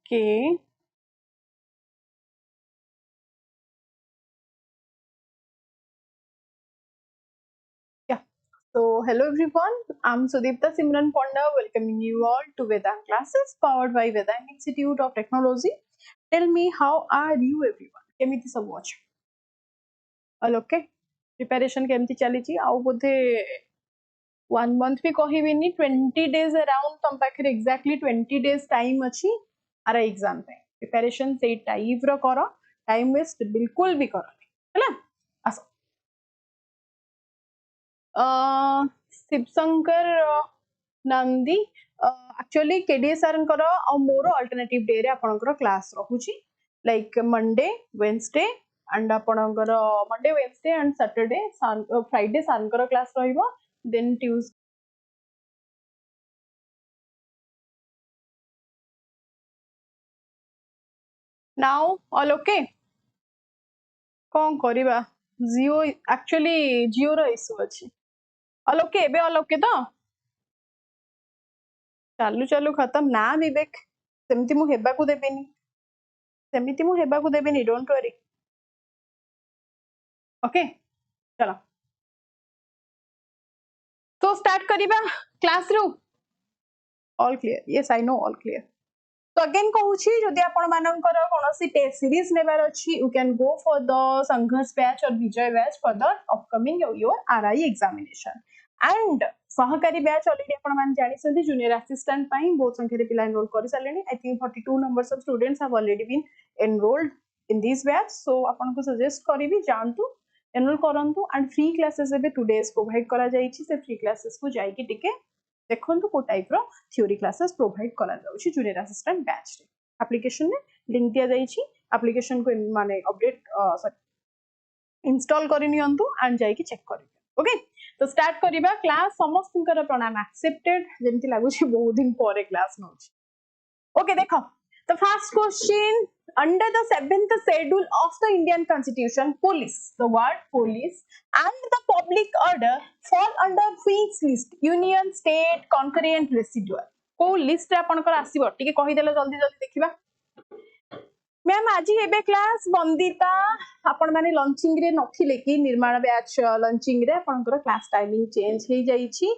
Okay. Yeah. So, hello everyone. I'm Sudipta Ponda, welcoming you all to Vedang classes powered by Vedang Institute of Technology. Tell me, how are you everyone? केमिति सब watch? All okay? Preparation केमिति चलीची? आउ बोधे 1 month भी कहिबिनी 20 days around तम पाखरे exactly 20 days time अछि आरा exam पे. Preparation से टाइप रो करो, time waste बिल्कुल भी करो नहीं. हैला? आसो. Shivshankar Nandi actually KDA sir मोर अल्टरनेटिव डे रे आपनकर क्लास रहुची लाइक मंडे वेडनेसडे एंड आपनकर Monday Wednesday and Saturday Friday sir class रहिबो then Tuesday now all okay कौन करिबा जियो एक्चुअली जियो रो इशू अछि ऑल ओके एबे ऑल ओके तो चालू चालू खत्म ना विवेक सेमती मु हेबा को देबेनी सेमिति मु हेबा को देबेनी डोंट वरी ओके चलो तो स्टार्ट करिबा क्लास रो all clear yes I know all clear तो अगेन कहूची जदि आपण मानकर कोनोसी टेस्ट सीरीज नेबार अछि you can go for the Sangharsh batch और Vijay batch for the upcoming your RI examination and Sahakari batch already आपण मान जानि सथि जूनियर असिस्टेंट पई बहुत संख्या रे पिला एनरोल करि सालेनी I think 42 numbers of students have already been enrolled in this batch so आपण को सजेस्ट करिवि जानतु एनरोल करंतु एंड फ्री क्लासेस एबे 2 डेज प्रोवाइड करा जाईछि से फ्री क्लासेस को जाई कि टिके देखो को टाइप रो थ्योरी क्लासेस प्रोवाइड करा जाउछि जूनियर असिस्टेंट बैच रे एप्लीकेशन में लिंक दिया जाइछि एप्लीकेशन को माने अपडेट सॉरी इंस्टॉल करि नियंतु एंड जाई कि चेक करि ओके तो स्टार्ट करिबा क्लास समस्तनकर प्रणाम एक्सेप्टेड जेंति लागुछि बहुत दिन परे क्लास नउछि ओके देखो the first question under the 7th schedule of the Indian Constitution police the word police and the public order fall under which list union state concurrent residual को list रे आपनकर आसीबो टिके कहि देले जल्दी जल्दी देखिबा मैम आज एबे क्लास बंदिता आपण माने लंचिंग रे नथिले कि निर्माण बैच लंचिंग रे आपनकर क्लास टाइमिंग चेंज हे जाईछि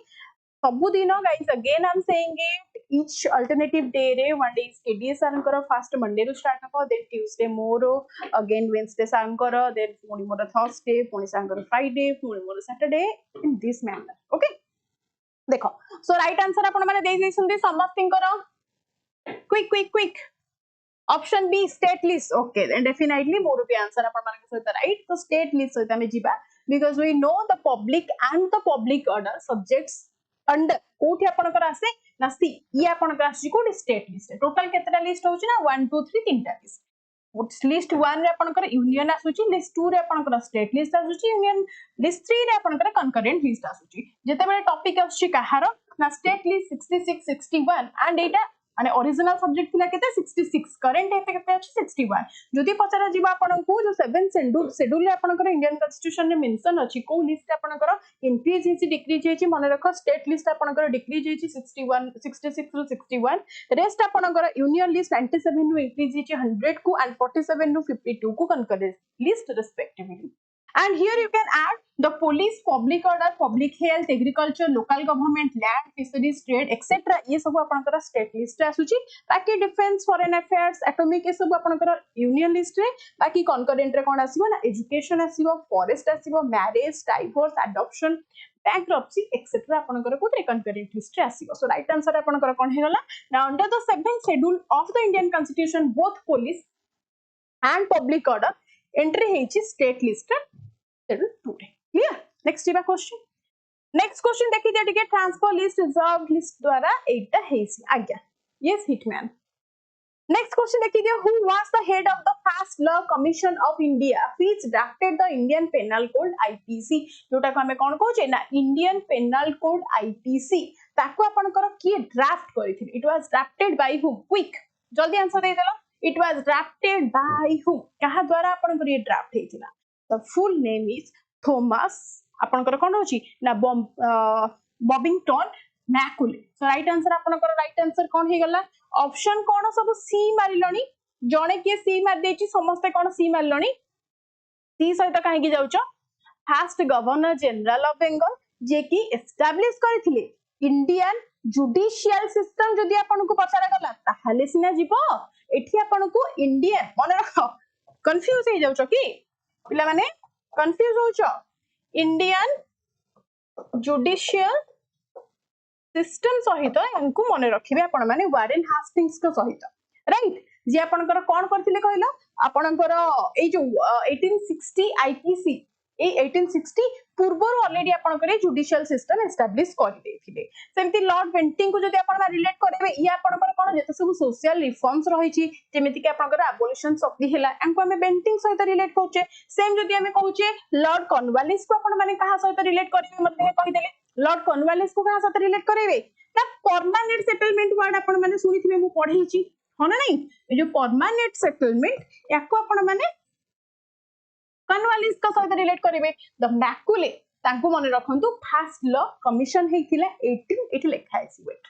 सबु दिन guys again I am saying it each alternative day रे one day is KDA sir first Monday रो स्टार्ट हो देन ट्यूसडे मोर अगेन वेडनेसडे सर देन पुनी मोर थर्सडे पुनी सर फ्राइडे पुनी मोर Saturday in this manner okay देखो सो राइट आंसर आपण माने देई दैछन्ती समस्तिंकर quick quick quick option B state list okay then definitely more भी आंसर आपण माने सहित राइट तो स्टेट लिस्ट सहित हमें जीवा because we know the public and the public order subjects under कोठी आपनकर आसे ना सी ये आपनकर आसी कोठी स्टेट लिस्ट टोटल केतेटा लिस्ट होची ना 1 2 3 तीनटा लिस्ट लिस्ट 1 रे आपनकर यूनियन आसुची लिस्ट 2 रे आपनकर स्टेट लिस्ट आसुची यूनियन लिस्ट 3 रे आपनकर कंकरेंट लिस्ट आसुची जेते बेले टॉपिक आसुची कहारो ना स्टेट लिस्ट 66 61 एंड एटा माने ओरिजिनल सब्जेक्ट थिला केते 66 करंट एते केते अछि 61 जदि पचारा जीवा आपनकू जो 7 शेड्यूल रे आपनकर इंडियन कॉन्स्टिट्यूशन रे मेंशन अछि को लिस्ट आपनकर इंक्रीज हेछि डिक्रीज हेछि माने रखो स्टेट लिस्ट आपनकर डिक्रीज हेछि 61 66 रो 61 रेस्ट आपनकर यूनियन लिस्ट 97 नु इंक्रीज हेछि 100 को एंड 47 नु 52 को concurrent list respectively and here you can add the police public order public health agriculture local government land fisheries trade etc ये सब आपनकर स्टेट लिस्ट आसुची बाकी डिफेंस फॉरेन अफेयर्स एटॉमिक ये सब आपनकर यूनियन लिस्ट रे बाकी कनकरेंट रे कोन आसीबो ना एजुकेशन आसीबो फॉरेस्ट आसीबो marriage divorce adoption bankruptcy etcetera आपनकर कोथरे कनकरेंट लिस्ट रे आसीबो सो राइट आंसर आपनकर कोन हेगला ना under the 7th schedule of the Indian constitution both police and public order entry हेछि स्टेट लिस्ट शेड्यूल 2 रे क्लियर नेक्स्ट इबा क्वेश्चन नेक्स्ट क्वेश्चन देखि दे टिके ट्रांसफर लिस्ट रिजर्व लिस्ट द्वारा एटा हेछि आज्ञा यस हिटमैन नेक्स्ट क्वेश्चन देखि दे who was the head of the first law commission of India which drafted the Indian penal code IPC जोटा को हमें कोन कहू ना इंडियन पेनल कोड आईपीसी ताको आपनकर की ड्राफ्ट करिथिल it was drafted by who quick जल्दी आंसर दे देलो it was drafted by who कहा द्वारा आपनकर ये ड्राफ्ट हेतिला the full name is Thomas आपनकर कोन होची ना Babington Macaulay so right answer आपनकर राइट आंसर कोन हे गला ऑप्शन कोन सब सी मारिलणी जणे के सी मार देछि समस्त कोन सी मारलणी सी सहित काहे की जाउचो first governor general of Bengal जे की एस्टैब्लिश करथिले इंडियन जुडिशियल सिस्टम जदि आपन को पचारा गला ताहाले सिना जीवो एठी आपन को इंडियन मन रखो कंफ्यूज हे जाउचो की पिला माने कंफ्यूज होचो इंडियन जुडिशियल सिस्टम सहित यांकु मन रखिबे आपण माने वारेन हास्टिंग्स को सहित राइट जे आपनकर कोन करथिले कहलो आपनकर ए जो 1860 आईपीसी ए 1860 पूर्वर ऑलरेडी आपनकर जुडिशियल सिस्टम एस्टैब्लिश कर देथिले सेमति लॉर्ड बेंटिंग को जदि आपण रिलेट करबे ई आपनकर कोन जते सब सोशल रिफॉर्म्स रहिछि जेमिति कि आपनकर एबोलिशन शक्ति हैला अंको हमें बेंटिंग सहित रिलेट करछे सेम जदि हमें कहूचे लॉर्ड कॉर्नवालिस को आपण माने कहा सहित रिलेट करबे मते कहि देले लॉर्ड कॉर्नवालिस को कहा सहित रिलेट करबे ना परमानेंट सेटलमेंट वर्ड आपण माने सुनिथिबे मु पढिछि हो ना नहीं ये जो परमानेंट सेटलमेंट याको आपण माने कॉर्नवालिस का सहित रिलेट करिवे द मैकुले तांको मन रखंतु फर्स्ट लॉ कमिशन हेतिला 18 एठी लिखा है वेट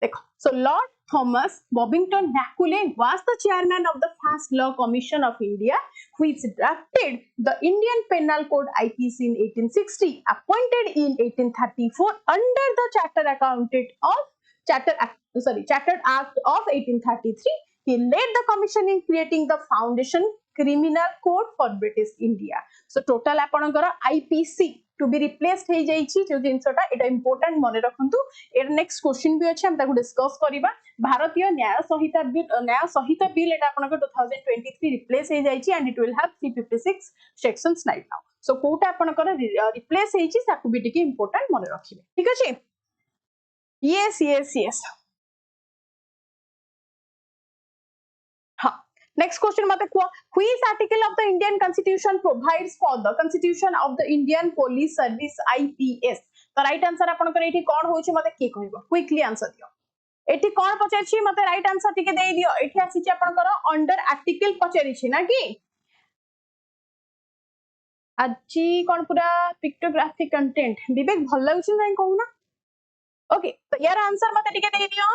देखो so lord Thomas Babington Macaulay was the chairman of the first law commission of India which drafted the Indian penal code IPC in 1860 appointed in 1834 under the charter accounted of Chartered Act of 1833. He led the commission in creating the foundation criminal code for British India. So total आपनकर IPC to be replaced हे जाइछि जो जिंसटा एटा important मने रखंतु एर next question भी अछि हम ताकू discuss करिबा भारतीय न्याय संहिता बिल एटा आपनकर 2023 रिप्लेस हे जाइछि and it will have 356 sections right now so कोटा आपनकर रिप्लेस हेछि ताकू भी टिके इंपोर्टेंट मने रखिबे ठीक अछि yes हाँ next question मते को which article of the Indian Constitution provides for the constitution of the Indian Police Service IPS तो राइट आंसर आपनकर एठी कोन होछि मते की कहबो क्विकली आंसर दियो एठी कोन पचारछि मते राइट आंसर टिके देई दियो एठी आसीछि आपनकर अंडर आर्टिकल पचारिछि ना कि आजी कोन पूरा पिक्टोग्राफिक कंटेंट विवेक भल लागुछि नै कहूना ओके तो यार आंसर मते टिके दे दियो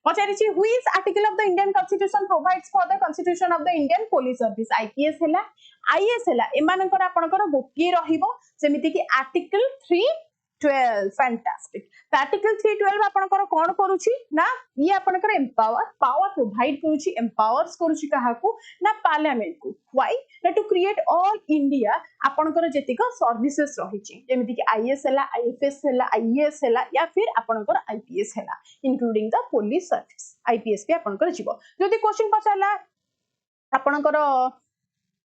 पचारिछि which article of the Indian constitution provides for the constitution of the Indian police service IPS हैला आईएएस हैला एमानकर आपनकर गोटिए रहिबो जेमिति कि आर्टिकल 312 फैंटास्टिक तो आर्टिकल 312 आपनकर कोन करूछि ना ये आपनकर एम्पावर पावर प्रोवाइड करूछि एम्पावर्स करूछि काहाकू ना पार्लियामेंट को व्हाई ना टू क्रिएट ऑल इंडिया आपनकर जेतिक सर्विसेस रहिछि जेमिति कि आईएएस हैला आईएफएस हैला आईएएस हैला या फिर आपनकर आईपीएस हैला including the police service IPS भी आपनकर जीवो जदि क्वेश्चन पचारला आपनकर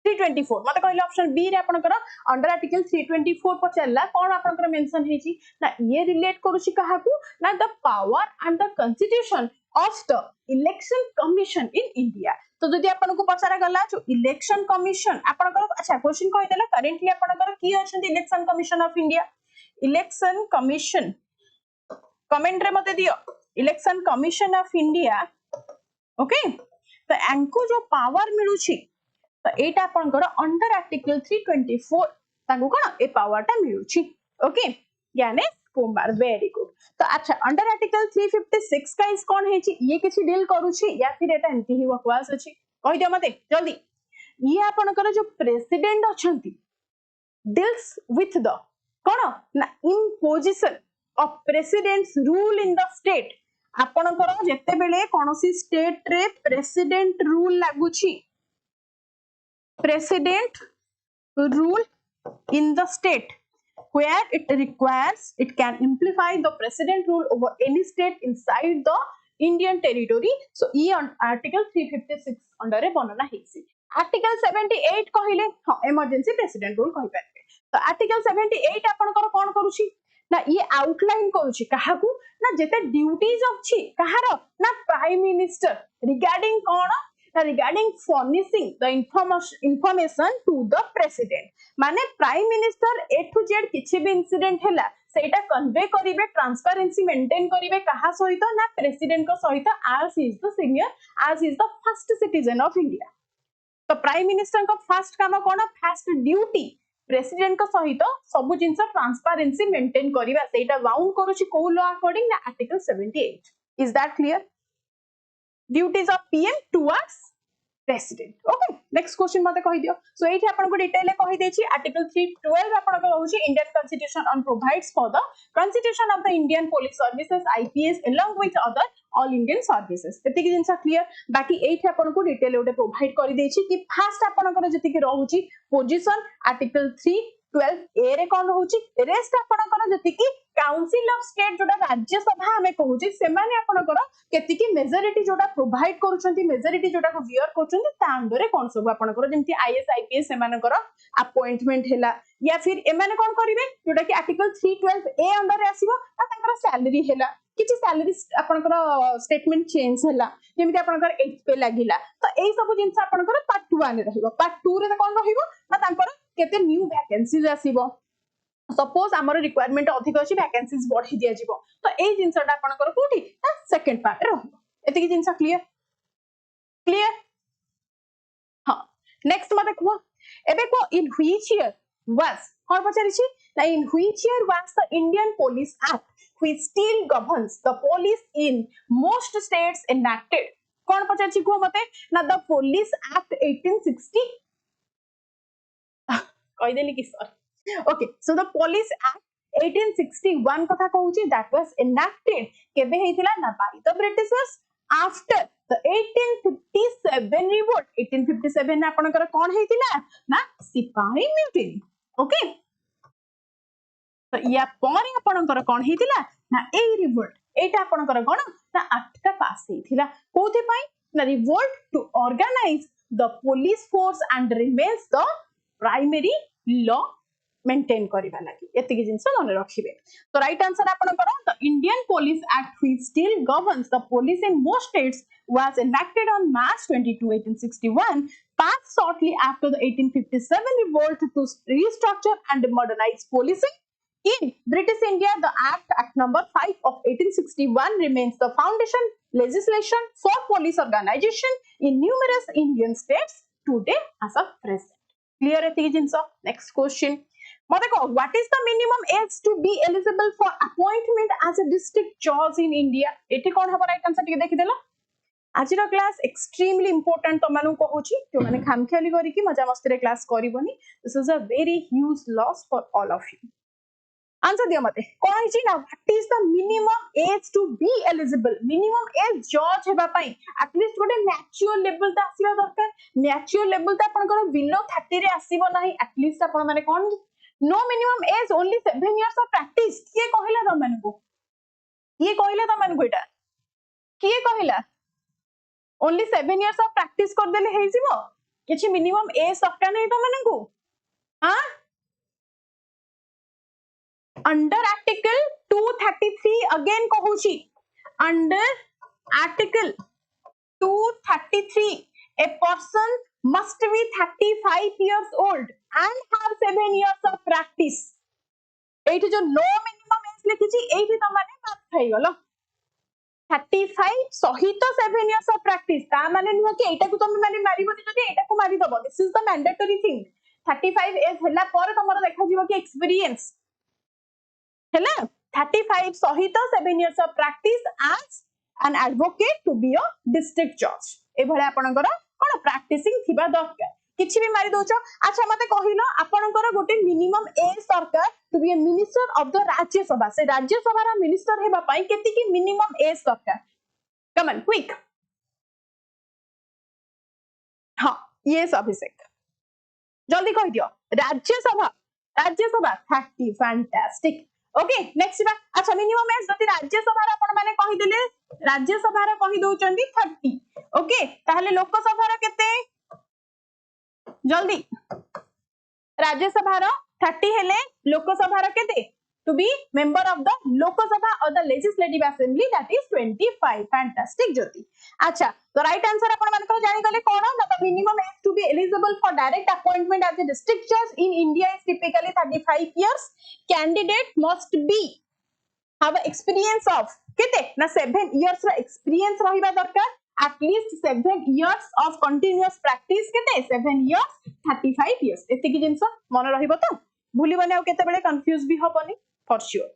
324 मते कहले ऑप्शन बी रे आपनकर अंडर आर्टिकल 324 पचारला कोन आपनकर मेंशन हेछि ना ये रिलेट करूछि काहाकू ना the power and the constitution of the election commission in India तो जदि आपनको पचारा गला जो इलेक्शन कमीशन आपनकर अच्छा क्वेश्चन कहि देला करेंटली आपनकर की अछन election commission of India election commission comment रे मते दियो election commission of India okay तो एंको जो पावर मिलुछि तो एटा आपनकर अंडर आर्टिकल 324 ताको कोन ए पावरटा मिलुछि ओके यानी कुमार वेरी गुड तो अच्छा अंडर आर्टिकल 356 का इस कोन हेछि ये किछि डील करूछि या फिर एटा एंटी ही बकवास अछि कहि दियो मते जल्दी ये आपनकर जो प्रेसिडेंट अछंती डील्स विथ द कोन ना imposition of president's rule in the state आपनकर जेते बेले कोनोसी स्टेट रे प्रेसिडेंट रूल लागुछि president rule in the state where it requires it can amplify the president rule over any state inside the Indian territory so e article 356 under रे वर्णना हेछि article 78 कहिले हां emergency president rule कहि परबे तो article 78 आपनकर कोन करूछि ना ये आउटलाइन करूछि काहाकू ना जेते ड्यूटीज अछि कहारो ना प्राइम मिनिस्टर रिगार्डिंग कोन regarding furnishing the information to the president माने prime minister A to Z किछि भी इंसिडेंट हैला सेटा कन्वे करिवे ट्रांसपेरेंसी मेंटेन करिवे कहा सहित ना प्रेसिडेंट को सहित as is the senior as is the first citizen of India तो प्राइम मिनिस्टर का फर्स्ट काम कोन फर्स्ट ड्यूटी प्रेसिडेंट का सहित सब जिंस ट्रांसपेरेंसी मेंटेन करबा सेटा बाउंड करूची को लॉ अकॉर्डिंग ना article 78 is that clear duties of PM towards president okay next question मते कहि दियो सो एठी आपन को डिटेल कहि देछि आर्टिकल 312 आपन को रहउछि Indian constitution on provides for the constitution of the Indian police services IPS along with other all Indian services एति कि जिंसा क्लियर बाकी एठी आपन को डिटेल ओटे प्रोवाइड करि देछि कि फर्स्ट आपन को जति कि रहउछि पोजीशन आर्टिकल 312 ए रे कोन रहउछि रेस्ट आपन को जति कि काउंसिल ऑफ स्टेट जोटा राज्य सभा हमें कहउछि से माने आपन को केति कि मेजॉरिटी जोटा प्रोवाइड करूछंती मेजॉरिटी जोटा को वियर करूछंती ता अंडर रे कोन सब आपन को जेमति आईएएस आईपीएस से माने को अपॉइंटमेंट हैला या फिर एमाने कोन करिवे जोटा कि आर्टिकल 312 ए अंडर रे आसीबो आ तांकर सैलरी हैला किछि सैलरी आपन को स्टेटमेंट चेंज हैला जेमति आपन को एच पे लागिला तो एई सब जिंस आपन को पार्ट 1 रे रहिबो पार्ट 2 रे कोन रहिबो ना तांकर केते न्यू वैकेंसीज आसीबो सपोज आमर रिक्वायरमेंट अधिक अछि वैकेंसीज बढ़ी दिया जिवो तो एई जिंसटा आपन को कोठी ना सेकंड पार्ट रे रहिबो एति कि जिंस क्लियर क्लियर हां नेक्स्ट मते को एबे को इन व्हिच ईयर वाज कोन पचारि छी ना in which year was the Indian police act which still governs the police in most states enacted कोन पचारि छी को मते ना द पुलिस एक्ट 1860 कहि देली कि sir okay so the police act 1861 कथा कहूची that was enacted केबे हेतिला ना by the britishers after the 1857 revolt 1857 ना आपनकर कोन हेतिला ना सिपाही म्यूटिनी ओके तो या परे आपनकर कोन हेतिला ना ए रिवोल्ट एटा आपनकर कोन ना एक्ट पास हेतिला कोथि पई ना revolt to organise the police force and remains the primary law maintain करबा लागि एति कि जिंस मन रखिबे तो राइट आंसर आपन करो the Indian police act which still governs the police in most states was enacted on March 22 1861 passed shortly after the 1857 revolt to restructure and modernize policing in British India the act number 5 of 1861 remains the foundation legislation for police organization in numerous Indian states today as a present clear एति जिंस next question मते को what is the minimum age to be eligible for appointment as a district जज in India एठी कोन हबो right answer टिके देखि देला आजिर class extremely important तो मानु कहूची जो माने खामखियाली करी कि मजा मस्ती रे क्लास करिवनी this is a very huge loss for all of you answer दियो मते कोन हिची ना what is the minimum age to be eligible minimum age जज हेबा पई एटलीस्ट गोटे मैच्योर लेवल ता आसीबा दरकार मैच्योर लेवल ता आपन को बिलो 30 रे आसीबो नाही एटलीस्ट आपन माने कोन no minimum age only 7 years of practice किए कहिला तमन को किए कहिला तमन को एटा किए कहिला only 7 years of practice कर देले हेइ जिवो किछि minimum age दरकार नै तमन को हां under article 233 again कहूची under article 233 a person must be 35 years old and have 7 years of practice एठी जो नो मिनिमम एज लिखिची एठी तमाने बात થઈ गलो 35 सहित 7 years of practice ता माने नुह कि एटा को तुम माने मारिबोनी जदी एटा को मारि दबो this is the mandatory thing 35 age हला पर तमरो देखा जीवो कि एक्सपीरियंस हैला 35 सहित 7 years of practice as an advocate to be a district judge ए भले आपनकर कोन प्रैक्टिसिंग थिबा दरकार किछि भी मारि दोचो अच्छा मते कहिलो आपनकर गोटे मिनिमम एज सरकार to be a minister of the Rajya Sabha से राज्य सभा रा मिनिस्टर हेबा पई केति की मिनिमम एज सरकार कम ऑन क्विक हां यस अभिषेक जल्दी कहि दियो राज्य सभा 30 फैंटास्टिक ओके नेक्स्ट बा अच्छा मिनिमम एज जति राज्य सभा रा आपण माने कहि देले राज्य सभा रा कहि दोचंदी 30 ओके ताहले लोक सभा रा केते जल्दी राज्यसभा 30 हेले लोकसभा केते to be member of the Lok Sabha or the legislative assembly that is 25 fantastic Jyoti अच्छा तो राइट आंसर अपन मन को जानि गले कोन the minimum age to be eligible for direct appointment as a district जज in India is typically 35 years candidate must be have experience of केते ना 7 इयर्स रा एक्सपीरियंस रहिबा दरकार at least 7 years of continuous practice केते 7 years 35 years एतिकी जिंस मन रहिबो तो भूलिबने आ केते बेले कंफ्यूज भी हबनी for sure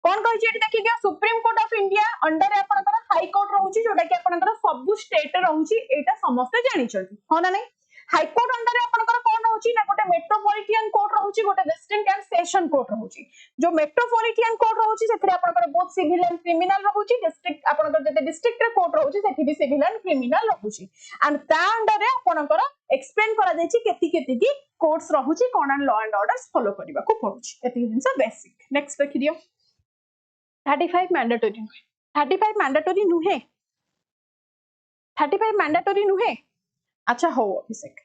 कौन कहि एटी देखि दियो supreme court of India under आपनकर हाई कोर्ट रहउची जोटा कि आपनकर सब स्टेट रहउची एटा समस्त जानि छथि हो ना नहीं हाई कोर्ट अंडर आपनकर कोन रहउची ना गोटे मेट्रोपॉलिटन कोर्ट रहउची गोटे डिस्ट्रिक्ट एंड सेशन कोर्ट रहउची जो मेट्रोपॉलिटन कोर्ट रहउची सेथरे आपनकर बोथ सिविल एंड क्रिमिनल रहउची डिस्ट्रिक्ट आपनकर जते डिस्ट्रिक्ट रे कोर्ट रहउची सेथि भी सिविल एंड क्रिमिनल रहउची एंड ता अंडर रे आपनकर एक्सप्लेन करा जायछि केति केति की कोर्ट्स रहउची कोन and law and orders follow करबा को पड़ुची एति जिंस बेसिक नेक्स्ट देखि दियो 35 मैंडेटरी नुहे 35 मैंडेटरी नुहे 35 मैंडेटरी नुहे अच्छा हो अभिषेक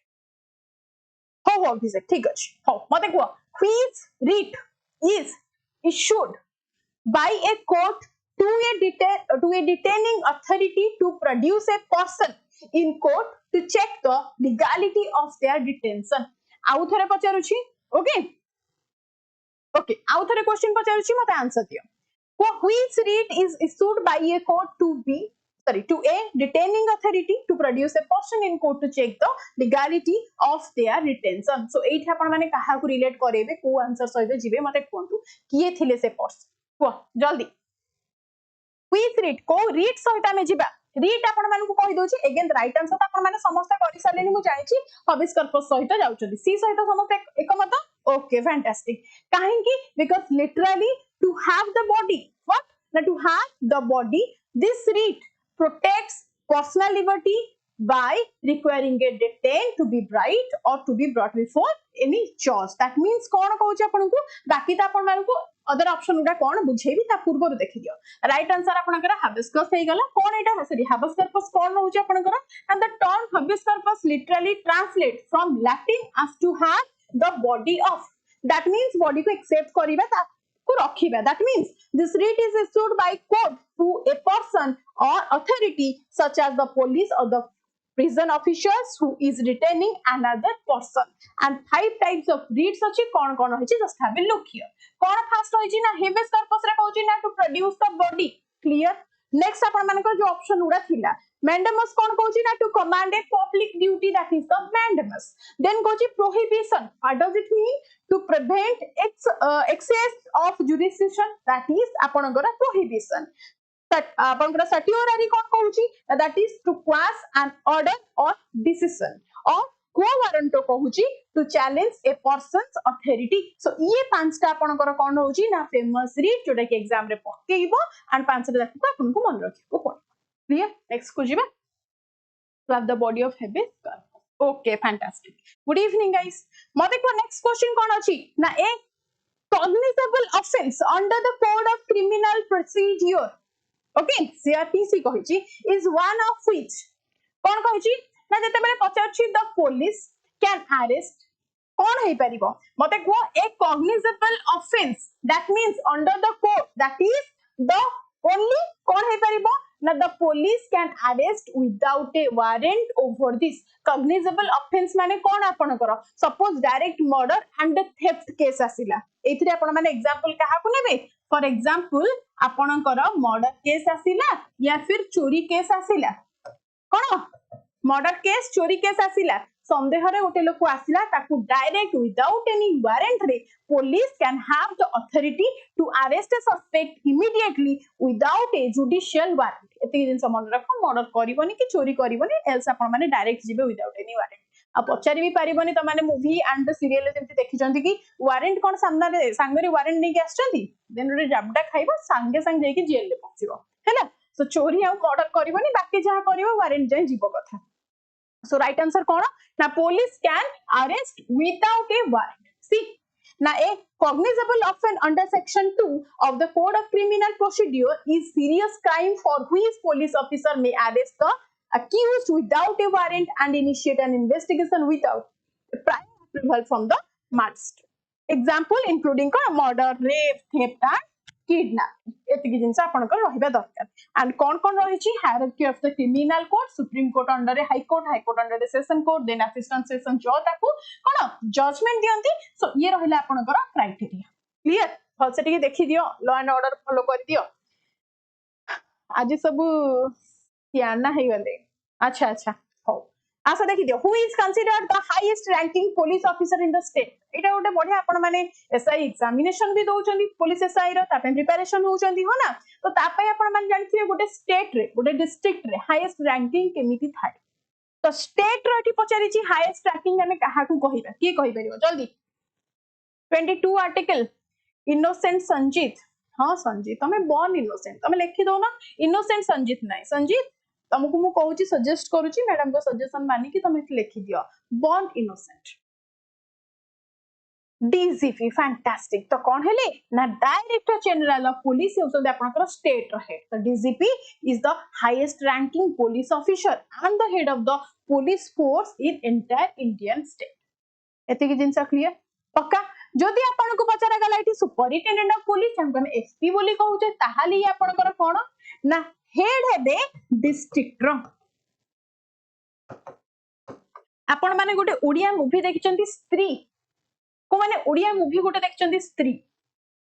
ठीक अछि हो मते को which writ is issued by a court to a detaining authority to produce a person in court to check the legality of their detention आउ थरे पचारुछि ओके आउ थरे क्वेश्चन पचारुछि मते आंसर दियो which writ is issued by a court to a detaining authority to produce a person in court to check the legality of their detention so एठी आपण माने काहा को रिलेट करेबे को आंसर सहित जिबे मते कोंतु किए थिले से पर्सन को जल्दी which writ को रीट सहित हमें जिबा रीट आपण माने को कहि दोछि अगेन राइट आंसर त आपण माने समस्त करि सालेनी मु जानि हबिस कर्पस सहित जाउछथि सी सहित समस्त एकमत ओके फैंटास्टिक काहे कि because literally to have the body what now to have the body this writ protects personal liberty by requiring a detained to be bright or to be brought before any judge that means कोन कहूची आपन को बाकी त आपन मान को other option उडा कोन बुझेबी ता पूर्व देखि दियो राइट आंसर आपन करा हाबिस कर्पस हे गला कोन एटा सॉरी हाबिस कर्पस कोन रहउची आपन करा and the term habeas corpus literally translate from latin as to have the body of that means body को accept करिबा ता को रखिबा that means this writ is issued by court to a person or authority such as the police or the prison officials who is retaining another person and 5 types of writs achi kon hoichi just have a look here kon first hoichi na habeas corpus रे कहउची ना to produce the body clear next आपण मानकर जो option उडा थिला mandamus kon कहउची ना to command a public duty that is the mandamus then कहउची prohibition what does it mean to prevent excess of jurisdiction that is आपनकर prohibition that आपनकर certiorari kon कहउची that is to quash an order or decision or quo warranto कहउची to challenge a person's authority so ये पांचटा आपनकर कोन होउची ना famous REET जोटा कि exam रे पकेइबो and पांचटा जाक आपन को मन रखिबो कोन क्लियर नेक्स्ट को जिबा to have the body of habeas corpus okay fantastic good evening guys मते को नेक्स्ट क्वेश्चन कोन अछि ना ए cognizable offense under the code of criminal procedure okay CRPC कहिछि is one of which कोन कहिछि ना जते बेले पचारछि the police can arrest कोन हेइ परिबो मते को a cognizable offense that means under the code that is the only कोन हेइ परिबो ना the police can arrest without a warrant over this cognizable offense माने कोन आपण करो suppose direct murder and theft case आसिला एथिरे आपण माने एग्जांपल काहा को नेबे फॉर एग्जांपल आपण करो मर्डर केस आसिला या फिर चोरी केस आसिला कोन मर्डर केस चोरी केस आसिला संदेह रे गोटे लोक आसिला ताकू डायरेक्ट विदाउट एनी वारंट रे police can have the authority to arrest a suspect immediately without a judicial warrant एति जिंस मन रखो मर्डर करिवनी कि चोरी करिवनी एल्स आपण माने डायरेक्ट जिबे विदाउट एनी वारंट आ पचारि भी पारिबनी त माने मूवी एंड सीरियल रे जेंति देखिचंती कि वारंट कोन सामना रे सांगरे वारंट नै के आछंती देन रे जाबडा खाइबो सांगे सांग जाई कि जेल ले पसिबो हैला सो चोरी आ मर्डर करिवनी बाकी जहा करिवो वारंट जाई जीवो कथा so right answer कोन ना police can arrest without a warrant see now a cognizable offense under section 2 of the code of criminal procedure is serious crime for which police officer may arrest the accused without a warrant and initiate an investigation without prior approval from the magistrate example including murder rape theft and kidnapping एतिकी जिंस आपनकर रहिबा दरकार and कोन रहिछि hierarchy of the criminal court supreme court under रे high court under रे session court then assistant session जज ताकू कोन judgement दियंती सो ये रहिला आपनकर क्राइटेरिया क्लियर फलसे टिके देखि दियो लॉ एंड ऑर्डर फॉलो कर दियो आज सब सियाना हे गले अच्छा अच्छा हो आसा देखि दियो who is considered the highest ranking police officer in the state एटा गोटे बढ़िया आपण माने एसआई एग्जामिनेशन भी दउचंदी पुलिस एसआई रो तापे प्रिपरेशन होउचंदी हो ना तो तापे आपण माने जानथिबे गोटे स्टेट रे गोटे डिस्ट्रिक्ट रे हाईएस्ट रैंकिंग केमिति थाए तो स्टेट रो एठी पचारि छि हाईएस्ट रैंकिंग हमें काहा को कहिबा की कहि परिबो जल्दी 22 आर्टिकल इनोसेंट संजीत हाँ संजीत तमें बॉर्न इनोसेंट तमें लिखि दो ना इनोसेंट संजीत नहीं संजीत तुमको मु कहूची सजेस्ट करूची मैडम को सजेशन मानी कि तुम लिखि दियो बॉर्न इनोसेंट डीजीपी फैंटास्टिक तो कौन हेले ना डायरेक्टर जनरल ऑफ पुलिस होसोदे आपनकर स्टेट हेड तो DGP is the highest ranking police officer and the head of the police force in entire Indian state एतिकी जिंस क्लियर पक्का जदि आपन को पचरा गला इटी सुपरिटेंडेंट ऑफ पुलिस हमको हम एसपी बोली कहूचे ताहाली आपनकर कोन ना हेड हेबे डिस्ट्रिक्ट रो आपण माने गोटे ओडिया मूवी देखिचंती स्त्री को माने ओडिया मूवी गोटे देखिचंती स्त्री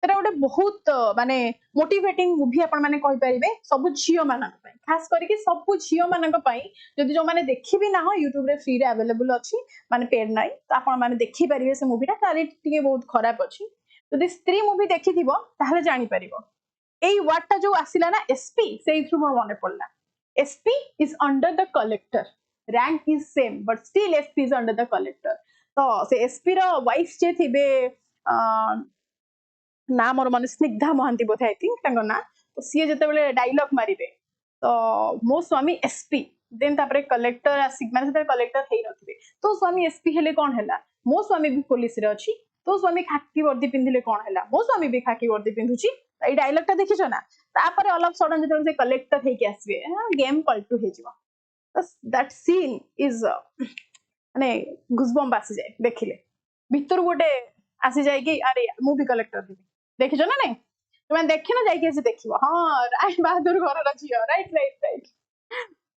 तेरा गोटे बहुत माने मोटिवेटिंग मूवी आपण माने कहि परिबे सब झियो मानक पई खास करके सब झियो मानक पई जदि जो माने देखि भी ना हो YouTube रे फ्री रे अवेलेबल अछि माने पेड नाही तो आपण माने देखि परिबे से मूवीटा क्वालिटी टिके बहुत खराब अछि जदि स्त्री मूवी देखिथिबो ताहले जानि परिबो एई वर्ड ता जो आसिला ना एसपी सेई थ्रू मोर मने पड़ला SP is under the collector rank is same but still SP is under the collector तो से एसपी रो वाइफ जे थिबे ना मोर मन स्निग्धा महांती बोथे आई थिंक तांको ना तो सी जते बेले डायलॉग मारिबे तो मो स्वामी एसपी देन तापरे कलेक्टर आसी माने से कलेक्टर हेई नथिबे तो स्वामी एसपी हेले कोन हैला मो स्वामी भी पुलिस रे अछि तो स्वामी खाकी वर्दी पिंधिले कोन हैला मो स्वामी भी खाकी वर्दी पिंधुची एई डायलॉग ता देखिछो ना तापरे ऑल ऑफ सडन जते से कलेक्टर हेई के आसीबे गेम पलटू हे जिवो दैट सीन इज माने गुजबम्प आसी जाए देखिले भितर गोटे आसी जाए कि अरे मु भी कलेक्टर देबी देखिछो ना नहीं तुम देखिनो जाई के देखिबो हां राय बहादुर घर रजियो राइट राइट राइट